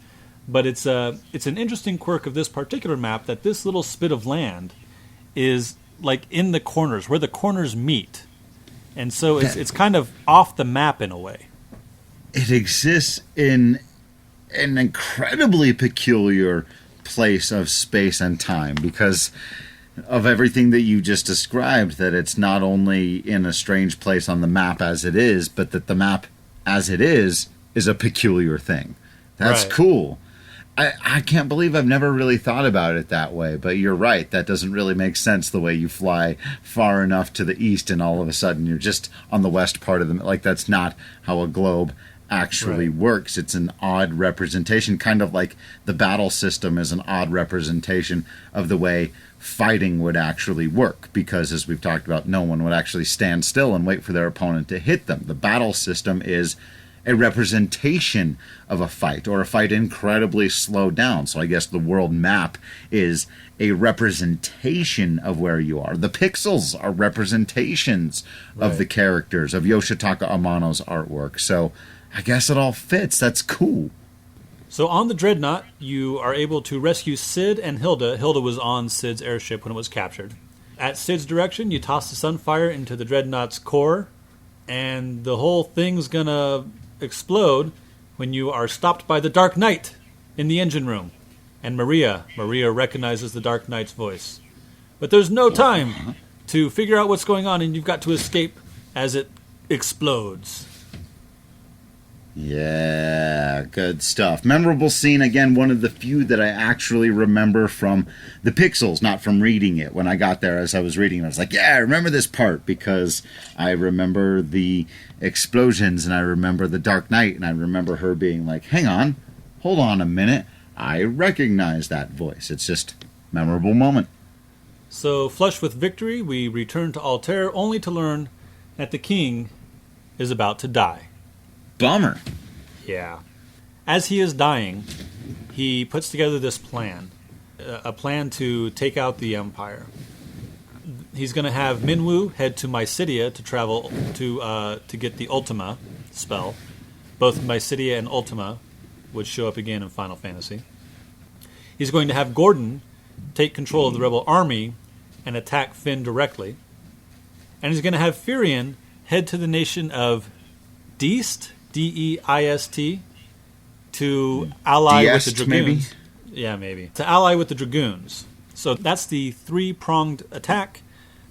But it's an interesting quirk of this particular map that this little spit of land is like in the corners, where the corners meet. And so it's kind of off the map in a way. It exists in an incredibly peculiar place of space and time because of everything that you just described, that it's not only in a strange place on the map as it is, but that the map as it is a peculiar thing. That's right. Cool. I can't believe I've never really thought about it that way, but you're right. That doesn't really make sense the way you fly far enough to the east and all of a sudden you're just on the west part of the... Like, that's not how a globe actually works. It's an odd representation, kind of like the battle system is an odd representation of the way fighting would actually work, because as we've talked about, no one would actually stand still and wait for their opponent to hit them. The battle system is a representation of a fight, or a fight incredibly slowed down. So I guess the world map is a representation of where you are. The pixels are representations of the characters, of Yoshitaka Amano's artwork. So I guess it all fits. That's cool. So on the Dreadnought, you are able to rescue Sid and Hilda. Hilda was on Sid's airship when it was captured. At Sid's direction, you toss the Sunfire into the Dreadnought's core, and the whole thing's gonna explode when you are stopped by the Dark Knight in the engine room. And Maria recognizes the Dark Knight's voice. But there's no time to figure out what's going on, and you've got to escape as it explodes. Yeah, good stuff. Memorable scene, again, one of the few that I actually remember from the pixels, not from reading it. When I got there, as I was reading it, I was like, yeah, I remember this part, because I remember the explosions, and I remember the Dark Knight, and I remember her being like, hang on, hold on a minute, I recognize that voice. It's just a memorable moment. So, flushed with victory, we return to Altair, only to learn that the king is about to die. Bummer. Yeah. As he is dying, he puts together this plan. A plan to take out the Empire. he's going to have Minwu head to Mysidia to travel to get the Ultima spell. Both Mysidia and Ultima would show up again in Final Fantasy. He's going to have Gordon take control of the rebel army and attack Finn directly. And he's going to have Firion head to the nation of Deist, D-E-I-S-T, to ally with the Dragoons. Maybe? Yeah, maybe. To ally with the Dragoons. So that's the three-pronged attack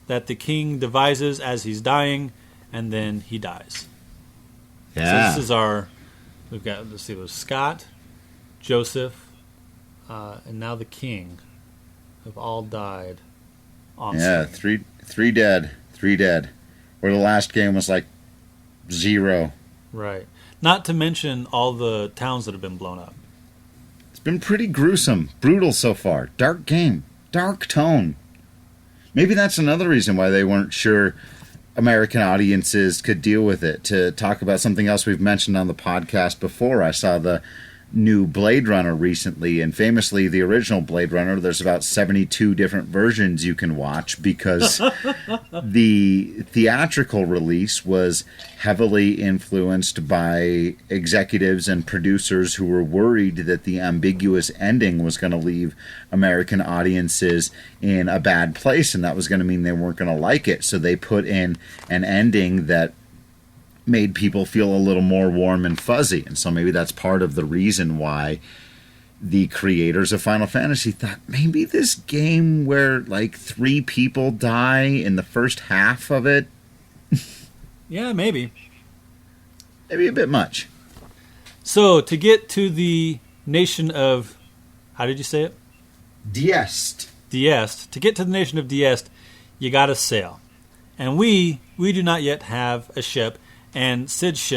that the king devises as he's dying, and then he dies. Yeah. So this is our... We've got, let's see, it was Scott, Joseph, and now the king have all died on screen. Three dead. Where the last game was like 0. Right. Not to mention all the towns that have been blown up. It's been pretty gruesome, brutal so far. Dark game, dark tone. Maybe that's another reason why they weren't sure American audiences could deal with it. To talk about something else we've mentioned on the podcast before, I saw the new Blade Runner recently, and famously the original Blade Runner, there's about 72 different versions you can watch because the theatrical release was heavily influenced by executives and producers who were worried that the ambiguous ending was going to leave American audiences in a bad place, and that was going to mean they weren't going to like it. So they put in an ending that made people feel a little more warm and fuzzy. And so maybe that's part of the reason why the creators of Final Fantasy thought maybe this game where like 3 people die in the first half of it. Yeah, maybe. Maybe a bit much. So to get to the nation of, how did you say it? Diest. To get to the nation of Diest, you got to sail. And we do not yet have a ship. And Sid's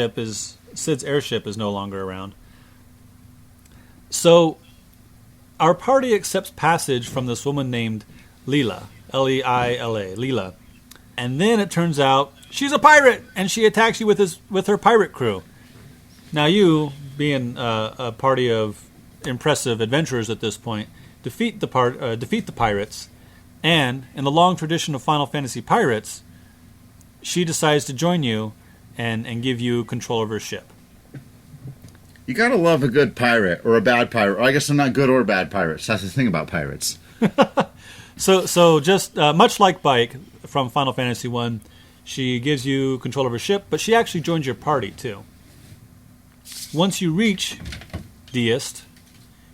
airship is no longer around. So our party accepts passage from this woman named Leela, L-E-I-L-A, Leela. And then it turns out she's a pirate, and she attacks you with her pirate crew. Now you, being a party of impressive adventurers at this point, defeat the pirates, and in the long tradition of Final Fantasy pirates, she decides to join you and give you control of her ship. You gotta love a good pirate, or a bad pirate. Or I guess I'm not good or bad pirates. That's the thing about pirates. So just much like Bike from Final Fantasy 1, she gives you control of her ship, but she actually joins your party too. Once you reach Diest,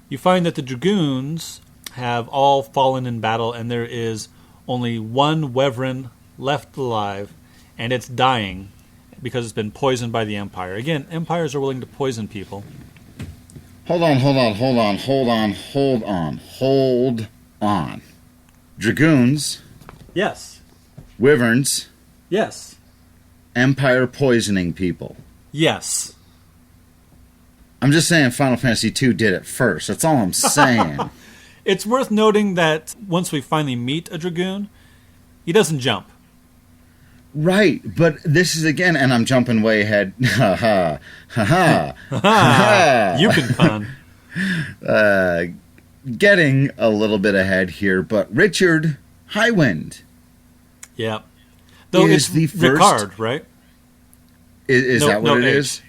you find that the Dragoons have all fallen in battle, and there is only one Wyvern left alive, and it's dying because it's been poisoned by the Empire. Again, empires are willing to poison people. Hold on. Dragoons. Yes. Wyverns. Yes. Empire poisoning people. Yes. I'm just saying Final Fantasy II did it first. That's all I'm saying. It's worth noting that once we finally meet a Dragoon, he doesn't jump. Right, but this is again, and I'm jumping way ahead. Ha ha, ha ha. You can pun. Getting a little bit ahead here, but Richard Highwind. Yeah. Though is it's the first, Ricard, right? Is that what it H. is?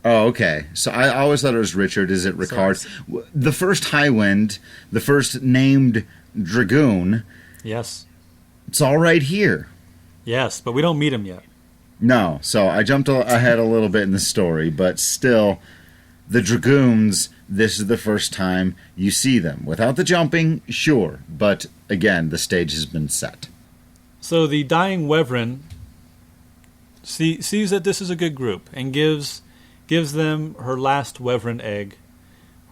Oh, okay. So I always thought it was Richard. Is it Ricard? Sorry. The first Highwind, the first named Dragoon. Yes. It's all right here. Yes, but we don't meet him yet. No, so I jumped ahead a little bit in the story, but still, the Dragoons, this is the first time you see them. Without the jumping, sure, but again, the stage has been set. So the dying Wyvern sees that this is a good group and gives them her last Wyvern egg,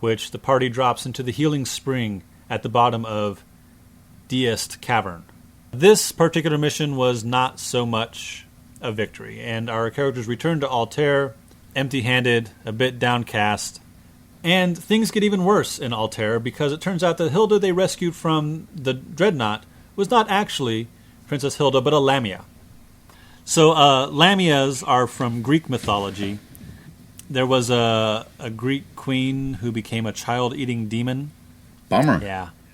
which the party drops into the healing spring at the bottom of Diest Cavern. This particular mission was not so much a victory, and our characters return to Altair empty-handed, a bit downcast. And things get even worse in Altair because it turns out that Hilda they rescued from the Dreadnought was not actually Princess Hilda, but a Lamia. So Lamias are from Greek mythology. There was a Greek queen who became a child-eating demon. Bummer.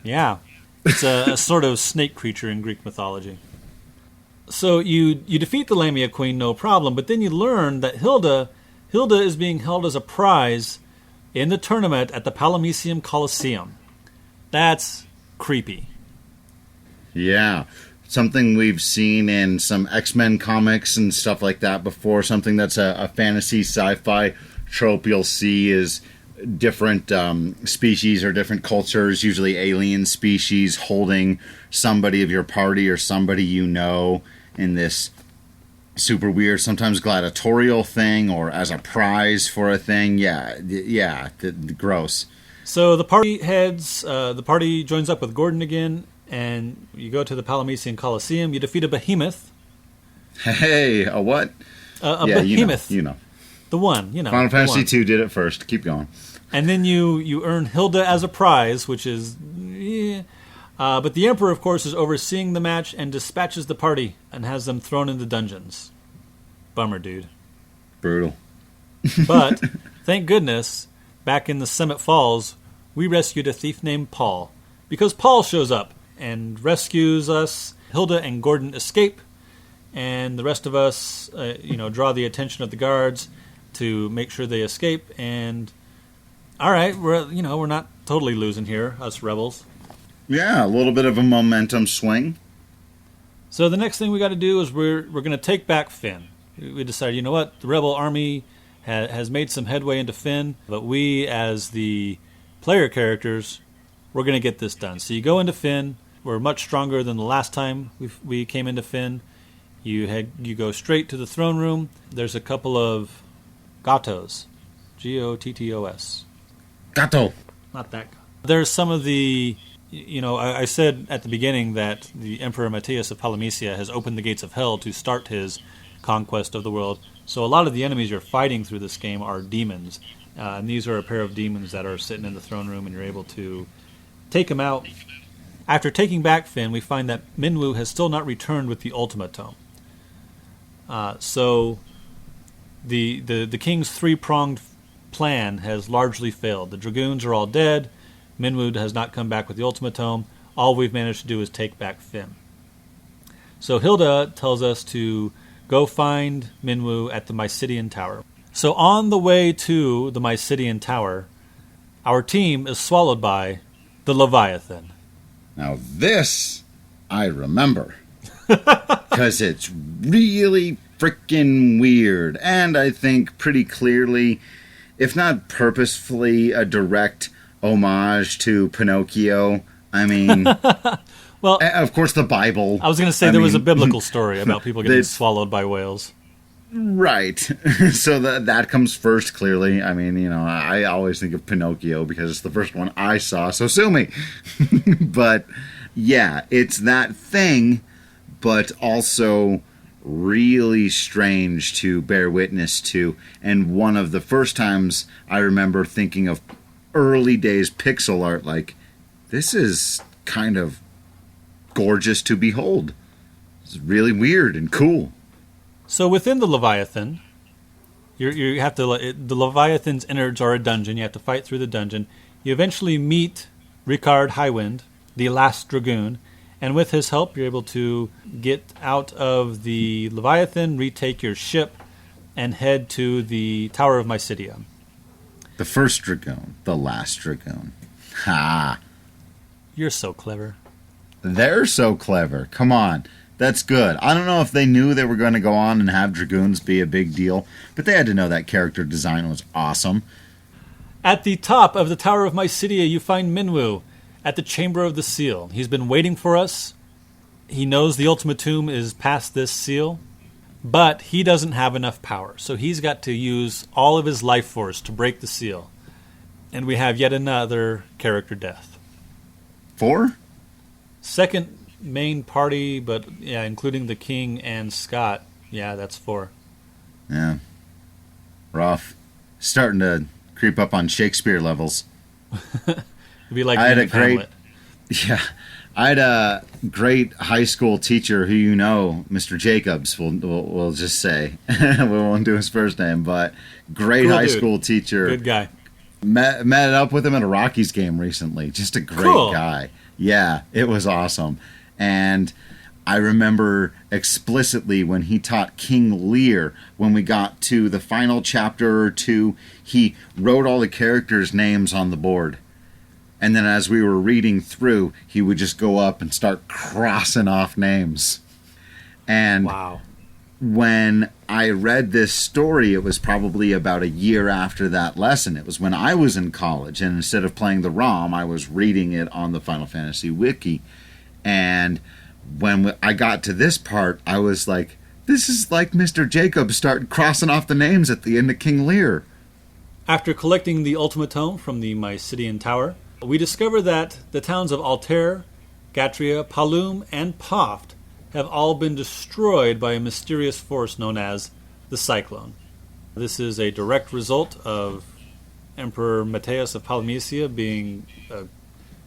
Yeah. It's a sort of snake creature in Greek mythology. So you defeat the Lamia Queen, no problem, but then you learn that Hilda is being held as a prize in the tournament at the Palamecium Coliseum. That's creepy. Yeah. Something we've seen in some X-Men comics and stuff like that before. Something that's a fantasy sci-fi trope you'll see is different species or different cultures, usually alien species, holding somebody of your party or somebody you know in this super weird, sometimes gladiatorial thing or as a prize for a thing. Yeah, gross. So the party the party joins up with Gordon again, and you go to the Palamecium Coliseum. You defeat a behemoth. Hey, a what? A behemoth. You know. The one, Final Fantasy II did it first. Keep going. And then you earn Hilda as a prize, which is... but the Emperor, of course, is overseeing the match and dispatches the party and has them thrown into dungeons. Bummer, dude. Brutal. But, thank goodness, back in the Summit Falls, we rescued a thief named Paul. Because Paul shows up and rescues us. Hilda and Gordon escape, and the rest of us, draw the attention of the guards to make sure they escape. And all right, we're not totally losing here, us rebels. Yeah, a little bit of a momentum swing. So the next thing we got to do is we're going to take back Finn. We decided, you know what, the rebel army has made some headway into Finn, but we as the player characters, we're going to get this done. So you go into Finn. We're much stronger than the last time we came into Finn. You go straight to the throne room. There's a couple of gatos, Gottos. Gato. Not that. There's some of the, I said at the beginning that the Emperor Matthias of Palamecia has opened the gates of hell to start his conquest of the world. So a lot of the enemies you're fighting through this game are demons. And these are a pair of demons that are sitting in the throne room, and you're able to take them out. After taking back Finn, we find that Minwu has still not returned with the Ultima Tome. So the king's three-pronged plan has largely failed. The dragoons are all dead. Minwu has not come back with the Ultima Tome. All we've managed to do is take back Finn. So Hilda tells us to go find Minwu at the Mysidian Tower. So on the way to the Mysidian Tower, our team is swallowed by the Leviathan. Now this I remember. Because it's really freaking weird. And I think pretty clearly, if not purposefully, a direct homage to Pinocchio. I mean, well, of course the Bible. I was going to say there was a biblical story about people getting swallowed by whales. Right. So that comes first, clearly. I mean, I always think of Pinocchio because it's the first one I saw, so sue me. But, yeah, it's that thing, but also really strange to bear witness to. And one of the first times I remember thinking of early days pixel art, like, this is kind of gorgeous to behold. It's really weird and cool. So within the Leviathan, you have to. The Leviathan's innards are a dungeon. You have to fight through the dungeon. You eventually meet Ricard Highwind, the last dragoon, and with his help, you're able to get out of the Leviathan, retake your ship, and head to the Tower of Mysidia. The first dragoon, the last dragoon. Ha! You're so clever. They're so clever. Come on. That's good. I don't know if they knew they were going to go on and have dragoons be a big deal, but they had to know that character design was awesome. At the top of the Tower of Mysidia, you find Minwu at the Chamber of the Seal. He's been waiting for us. He knows the Ultima Tomb is past this seal, but he doesn't have enough power, so he's got to use all of his life force to break the seal. And we have yet another character death. 4? Second main party, but yeah, including the king and Scott. Yeah, that's 4. Yeah. Rough. Starting to creep up on Shakespeare levels. It'd be like I had a great, Hamlet. Yeah, I had a great high school teacher who Mr. Jacobs, we'll just say. We won't do his first name, but great cool high dude. School teacher. Good guy. Met up with him at a Rockies game recently. Just a great Cool. guy. Yeah, it was awesome. And I remember explicitly when he taught King Lear, when we got to the final chapter or two, he wrote all the characters' names on the board. And then as we were reading through, he would just go up and start crossing off names. And wow. When I read this story, it was probably about a year after that lesson. It was when I was in college, and instead of playing the ROM, I was reading it on the Final Fantasy Wiki. And when I got to this part, I was like, this is like Mr. Jacob started crossing off the names at the end of King Lear. After collecting the Ultimatome from the Mysidian Tower, we discover that the towns of Altair, Gatria, Palum, and Poft have all been destroyed by a mysterious force known as the Cyclone. This is a direct result of Emperor Matthias of Palamecia being a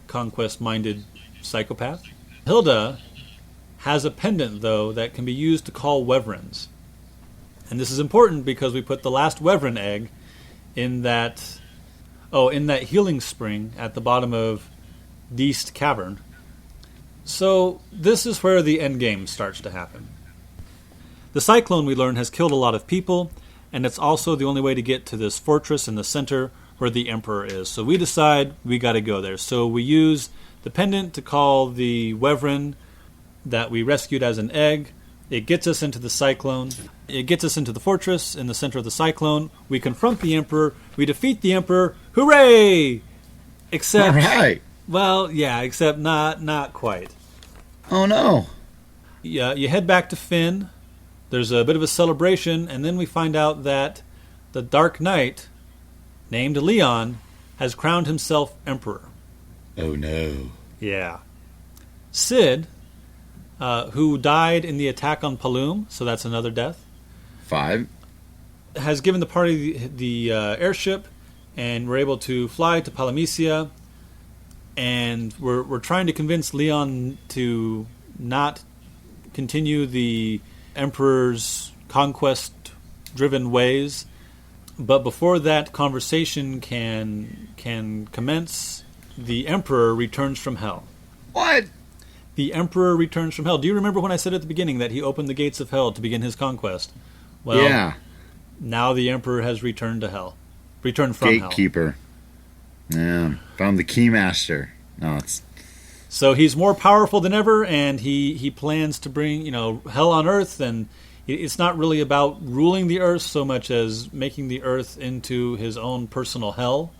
conquest-minded psychopath. Hilda has a pendant, though, that can be used to call wyverns. And this is important because we put the last wyvern egg in that healing spring at the bottom of Deist Cavern. So this is where the end game starts to happen. The Cyclone, we learn, has killed a lot of people, and it's also the only way to get to this fortress in the center where the Emperor is. So we decide we got to go there. So we use the pendant to call the wyvern that we rescued as an egg. It gets us into the Cyclone. It gets us into the fortress in the center of the Cyclone. We confront the Emperor. We defeat the Emperor. Hooray! Except... All right. Well, yeah, except not quite. Oh, no. Yeah, you head back to Fynn. There's a bit of a celebration, and then we find out that the Dark Knight, named Leon, has crowned himself Emperor. Oh, no. Yeah. Cid, who died in the attack on Palum, so that's another death. 5. Has given the party the airship, and we're able to fly to Palamecia. And we're trying to convince Leon to not continue the Emperor's conquest-driven ways. But before that conversation can commence, the Emperor returns from hell. What? The Emperor returns from hell. Do you remember when I said at the beginning that he opened the gates of hell to begin his conquest? Well, yeah. Now the Emperor has returned to hell. Returned from hell. Gatekeeper. Yeah, found the Keymaster. No, it's... So he's more powerful than ever, and he plans to bring, hell on Earth, and it's not really about ruling the Earth so much as making the Earth into his own personal hell.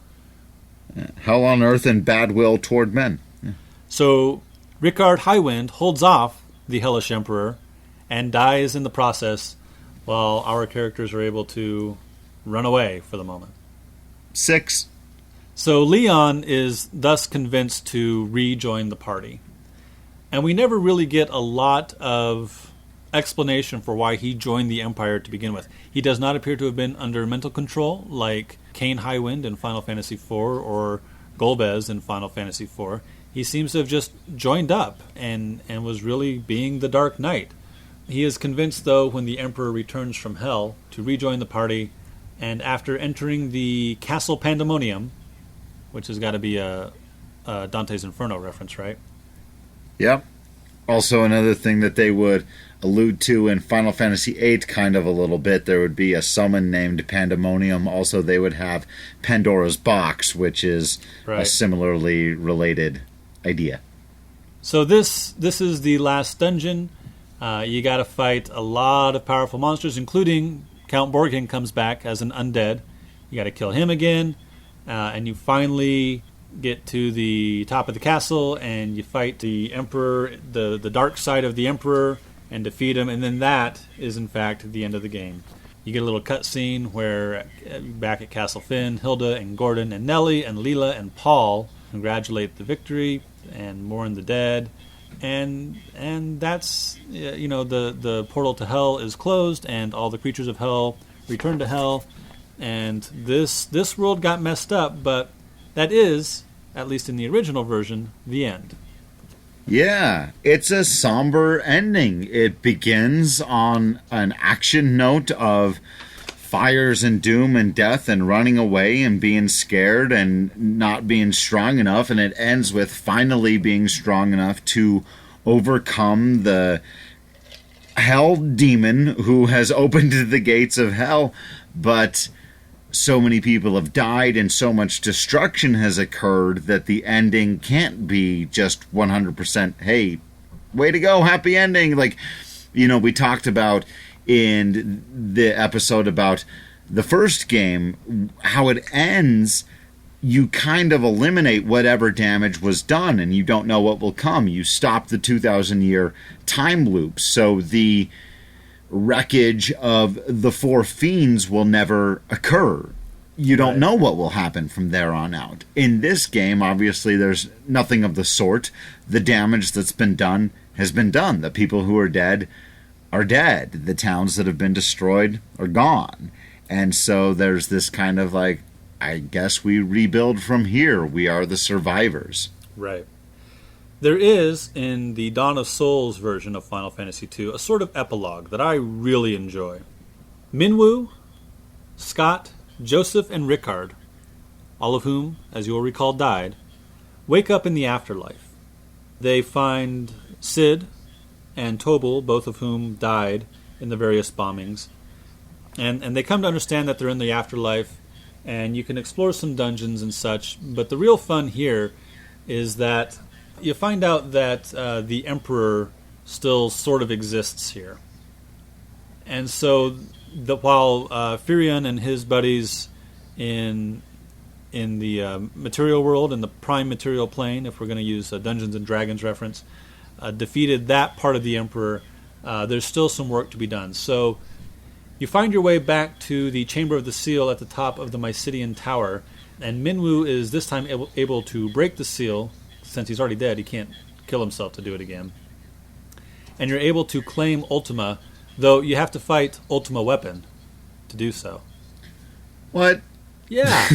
Yeah. Hell on Earth and bad will toward men. Yeah. So Rickard Highwind holds off the Hellish Emperor and dies in the process, while our characters are able to run away for the moment. 6. So Leon is thus convinced to rejoin the party. And we never really get a lot of explanation for why he joined the Empire to begin with. He does not appear to have been under mental control like Cain Highwind in Final Fantasy IV or Golbez in Final Fantasy IV. He seems to have just joined up and was really being the Dark Knight. He is convinced, though, when the Emperor returns from hell, to rejoin the party, and after entering the Castle Pandemonium, which has got to be a Dante's Inferno reference, right? Yep. Also another thing that they would allude to in Final Fantasy VIII kind of a little bit, there would be a summon named Pandemonium. Also, they would have Pandora's Box, which is a similarly related idea. So this is the last dungeon. You got to fight a lot of powerful monsters, including Count Borghen comes back as an undead. You got to kill him again. And you finally get to the top of the castle, and you fight the Emperor, the dark side of the Emperor, and defeat him. And then that is, in fact, the end of the game. You get a little cutscene where, back at Castle Fynn, Hilda and Gordon and Nellie and Leela and Paul congratulate the victory and mourn the dead. And that's, the portal to hell is closed, and all the creatures of hell return to hell. And this world got messed up, but that is, at least in the original version, the end. Yeah, it's a somber ending. It begins on an action note of fires and doom and death and running away and being scared and not being strong enough, and it ends with finally being strong enough to overcome the hell demon who has opened the gates of hell. But so many people have died and so much destruction has occurred that the ending can't be just 100%, hey, way to go, happy ending. Like, we talked about in the episode about the first game, how it ends, you kind of eliminate whatever damage was done and you don't know what will come. You stop the 2,000-year time loop. So the wreckage of the four fiends will never occur. You don't know what will happen from there on out. In this game, obviously, there's nothing of the sort. The damage that's been done has been done. The people who are dead are dead. The towns that have been destroyed are gone. And so there's this kind of like, I guess we rebuild from here. We are the survivors. Right. There is, in the Dawn of Souls version of Final Fantasy II, a sort of epilogue that I really enjoy. Minwu, Scott, Joseph, and Rickard, all of whom, as you'll recall, died, wake up in the afterlife. They find Cid and Tobal, both of whom died in the various bombings. And they come to understand that they're in the afterlife, and you can explore some dungeons and such. But the real fun here is that you find out that the Emperor still sort of exists here. And so while Firion and his buddies in the material world, in the prime material plane, if we're going to use a Dungeons and Dragons reference, defeated that part of the Emperor, there's still some work to be done. So you find your way back to the Chamber of the Seal at the top of the Mysidian Tower, and Minwu is this time able to break the seal. Since he's already dead, he can't kill himself to do it again. And you're able to claim Ultima, though you have to fight Ultima Weapon to do so. What? Yeah.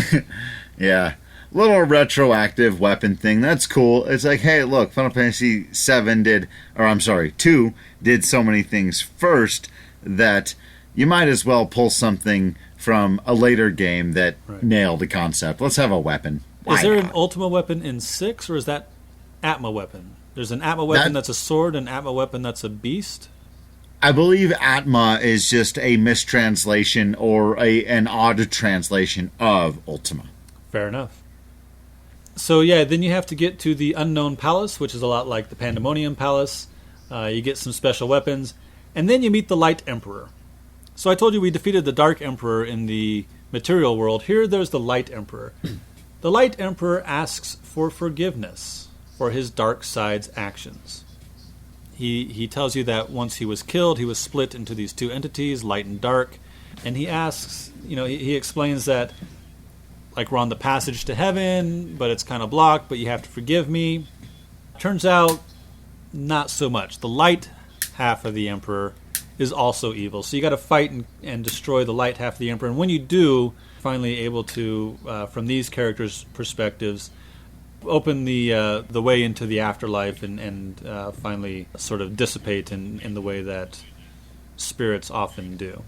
Yeah. Little retroactive weapon thing. That's cool. It's like, hey, look, Final Fantasy 2 did so many things first that you might as well pull something from a later game that nailed the concept. Let's have a weapon. Is there an Ultima weapon in 6, or is that Atma weapon? There's an Atma weapon that's a sword, and Atma weapon that's a beast? I believe Atma is just a mistranslation or an odd translation of Ultima. Fair enough. So yeah, then you have to get to the Unknown Palace, which is a lot like the Pandemonium Palace. You get some special weapons, and then you meet the Light Emperor. So I told you we defeated the Dark Emperor in the material world. Here there's the Light Emperor. The Light Emperor asks for forgiveness for his dark side's actions. He tells you that once he was killed, he was split into these two entities, light and dark, and he asks, he explains that, like, we're on the passage to heaven, but it's kind of blocked, but you have to forgive me. Turns out, not so much. The light half of the Emperor is also evil, so you got to fight and destroy the light half of the Emperor, and when you do, finally able to, from these characters' perspectives, open the way into the afterlife and finally sort of dissipate in the way that spirits often do.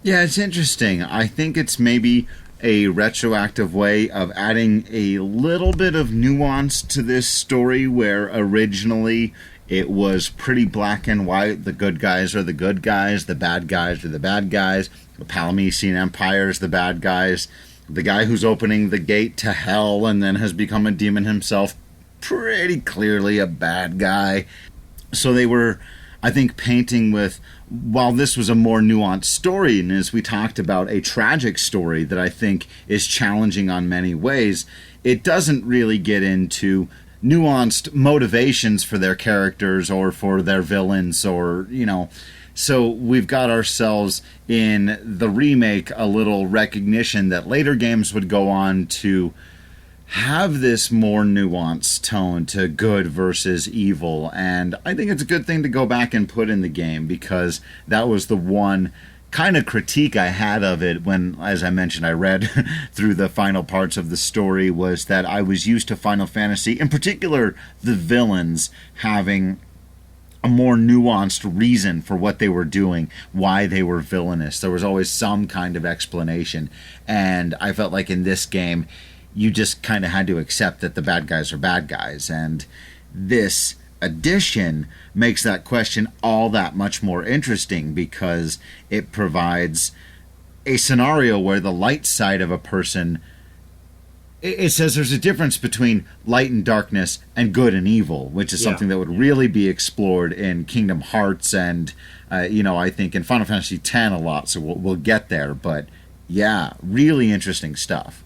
Yeah, it's interesting. I think it's maybe a retroactive way of adding a little bit of nuance to this story, where originally it was pretty black and white. The good guys are the good guys, the bad guys are the bad guys. The Palamecian Empire is the bad guys. The guy who's opening the gate to hell and then has become a demon himself, pretty clearly a bad guy. So they were, I think, painting with, while this was a more nuanced story, and as we talked about, a tragic story that I think is challenging on many ways, it doesn't really get into nuanced motivations for their characters or for their villains or, So we've got ourselves in the remake a little recognition that later games would go on to have this more nuanced tone to good versus evil. And I think it's a good thing to go back and put in the game, because that was the one kind of critique I had of it when, as I mentioned, I read through the final parts of the story, was that I was used to Final Fantasy, in particular the villains, having a more nuanced reason for what they were doing, why they were villainous. There was always some kind of explanation. And I felt like in this game, you just kind of had to accept that the bad guys are bad guys. And this addition makes that question all that much more interesting because it provides a scenario where the light side of a person, it says there's a difference between light and darkness and good and evil, which is something that would really be explored in Kingdom Hearts and, I think in Final Fantasy X a lot, so we'll get there. But, yeah, really interesting stuff.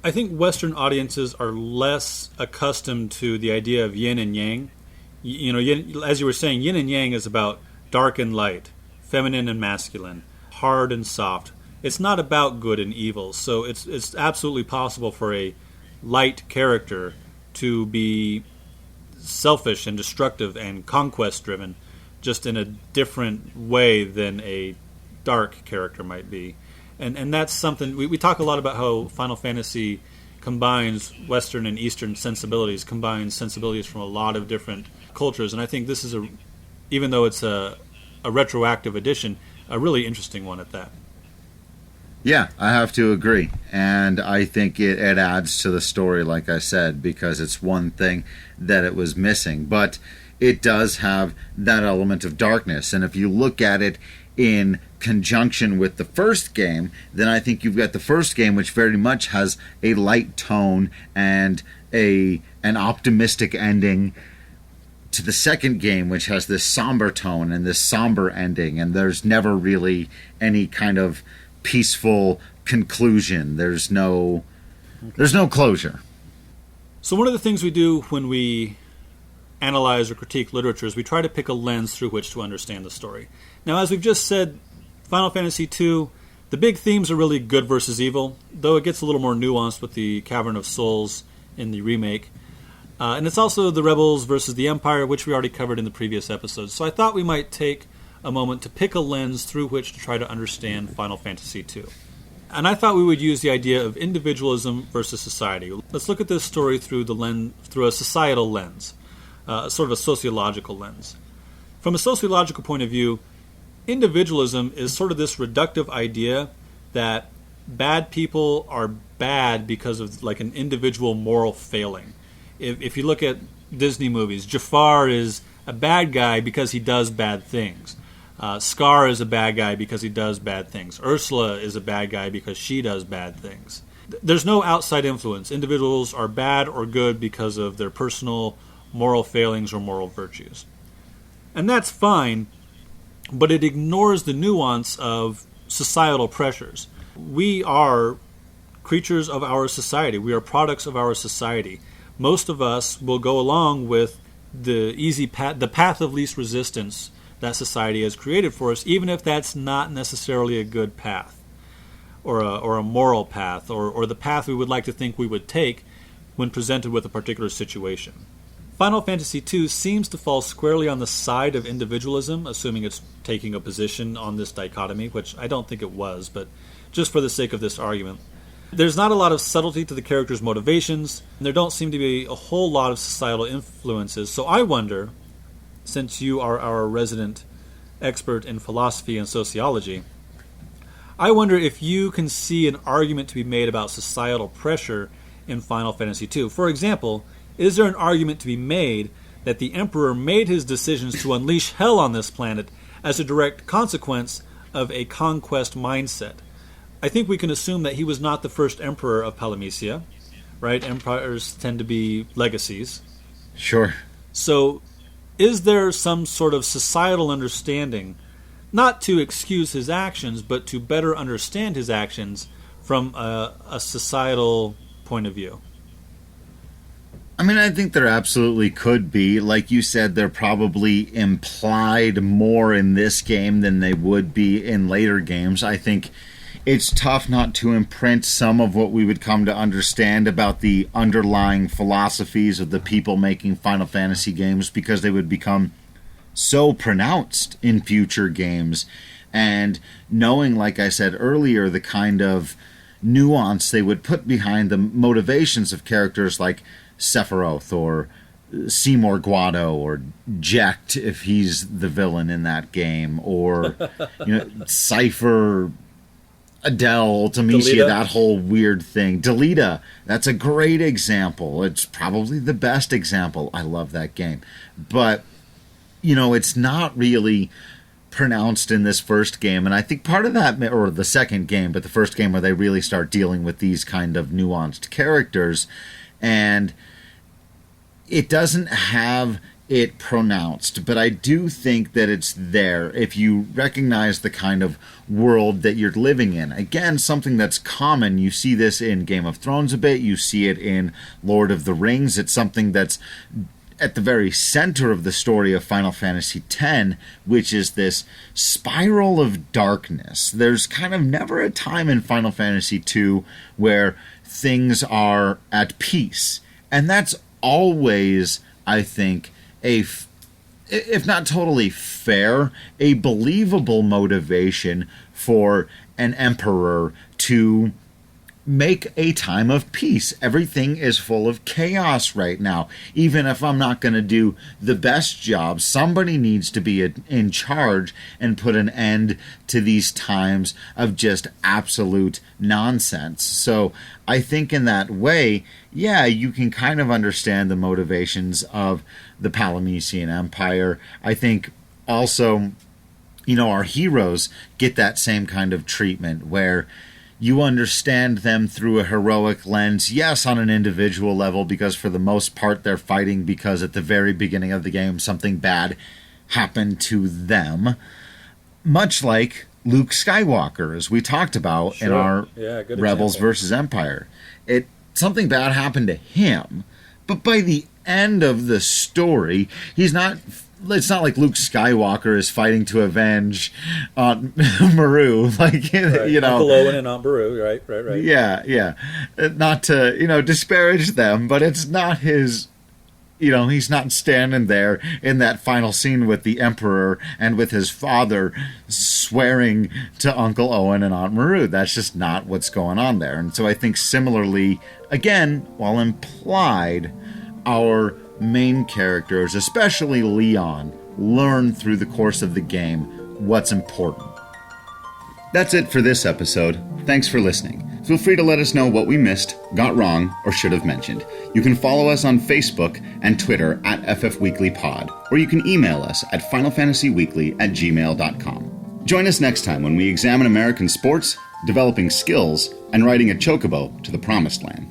I think Western audiences are less accustomed to the idea of yin and yang. Yin, as you were saying, yin and yang is about dark and light, feminine and masculine, hard and soft. It's not about good and evil, so it's absolutely possible for a light character to be selfish and destructive and conquest-driven, just in a different way than a dark character might be. And that's something, we talk a lot about how Final Fantasy combines Western and Eastern sensibilities, combines sensibilities from a lot of different cultures, and I think this is, even though it's a retroactive addition, a really interesting one at that. Yeah, I have to agree. And I think it adds to the story, like I said, because it's one thing that it was missing. But it does have that element of darkness. And if you look at it in conjunction with the first game, then I think you've got the first game, which very much has a light tone and an optimistic ending, to the second game, which has this somber tone and this somber ending. And there's never really any kind of peaceful conclusion. There's no closure. So one of the things we do when we analyze or critique literature is we try to pick a lens through which to understand the story. Now, as we've just said, Final Fantasy II, the big themes are really good versus evil, though it gets a little more nuanced with the Cavern of Souls in the remake. And it's also the Rebels versus the Empire, which we already covered in the previous episodes. So I thought we might take a moment to pick a lens through which to try to understand Final Fantasy II. And I thought we would use the idea of individualism versus society. Let's look at this story through a societal lens, sort of a sociological lens. From a sociological point of view, individualism is sort of this reductive idea that bad people are bad because of like an individual moral failing. If you look at Disney movies, Jafar is a bad guy because he does bad things. Scar is a bad guy because he does bad things. Ursula is a bad guy because she does bad things. There's no outside influence. Individuals are bad or good because of their personal moral failings or moral virtues. And that's fine, but it ignores the nuance of societal pressures. We are creatures of our society. We are products of our society. Most of us will go along with the easy path, the path of least resistance that society has created for us, even if that's not necessarily a good path or a moral path or the path we would like to think we would take when presented with a particular situation. Final Fantasy II seems to fall squarely on the side of individualism, assuming it's taking a position on this dichotomy, which I don't think it was, but just for the sake of this argument. There's not a lot of subtlety to the characters' motivations, and there don't seem to be a whole lot of societal influences. So I wonder, since you are our resident expert in philosophy and sociology, I wonder if you can see an argument to be made about societal pressure in Final Fantasy II. For example, is there an argument to be made that the Emperor made his decisions to unleash hell on this planet as a direct consequence of a conquest mindset? I think we can assume that he was not the first emperor of Palamecia, right? Empires tend to be legacies. Sure. So is there some sort of societal understanding, not to excuse his actions, but to better understand his actions from a societal point of view? I mean, I think there absolutely could be. Like you said, they're probably implied more in this game than they would be in later games. I think it's tough not to imprint some of what we would come to understand about the underlying philosophies of the people making Final Fantasy games, because they would become so pronounced in future games. And knowing, like I said earlier, the kind of nuance they would put behind the motivations of characters like Sephiroth or Seymour Guado or Jecht if he's the villain in that game, or Cypher, Adele, Ultimisia, Delita. that whole weird thing. Delita, that's a great example. It's probably the best example. I love that game. But, it's not really pronounced in this first game, and I think part of that, or the second game, but the first game where they really start dealing with these kind of nuanced characters, and it doesn't have it pronounced, but I do think that it's there if you recognize the kind of world that you're living in. Again, something that's common. You see this in Game of Thrones a bit. You see it in Lord of the Rings. It's something that's at the very center of the story of Final Fantasy X, which is this spiral of darkness. There's kind of never a time in Final Fantasy II where things are at peace. And that's always, I think, if not totally fair, a believable motivation for an emperor to make a time of peace. Everything is full of chaos right now. Even if I'm not going to do the best job, somebody needs to be in charge and put an end to these times of just absolute nonsense. So I think in that way, yeah, you can kind of understand the motivations of the Palamecian Empire. I think also, our heroes get that same kind of treatment where you understand them through a heroic lens, yes, on an individual level, because for the most part they're fighting because at the very beginning of the game something bad happened to them. Much like Luke Skywalker, as we talked about in our Rebels versus Empire. Something bad happened to him, but by the end of the story, it's not like Luke Skywalker is fighting to avenge Aunt Maru, right. Uncle Owen and Aunt Beru, right. Yeah. Not to, disparage them, but it's not his, he's not standing there in that final scene with the Emperor and with his father swearing to Uncle Owen and Aunt Maru. That's just not what's going on there. And so I think similarly, again, while implied, our main characters, especially Leon, learn through the course of the game what's important. That's it for this episode. Thanks for listening. Feel free to let us know what we missed, got wrong, or should have mentioned. You can follow us on Facebook and Twitter at FFWeeklyPod, or you can email us at finalfantasyweekly@gmail.com. Join us next time when we examine American sports, developing skills, and riding a chocobo to the promised land.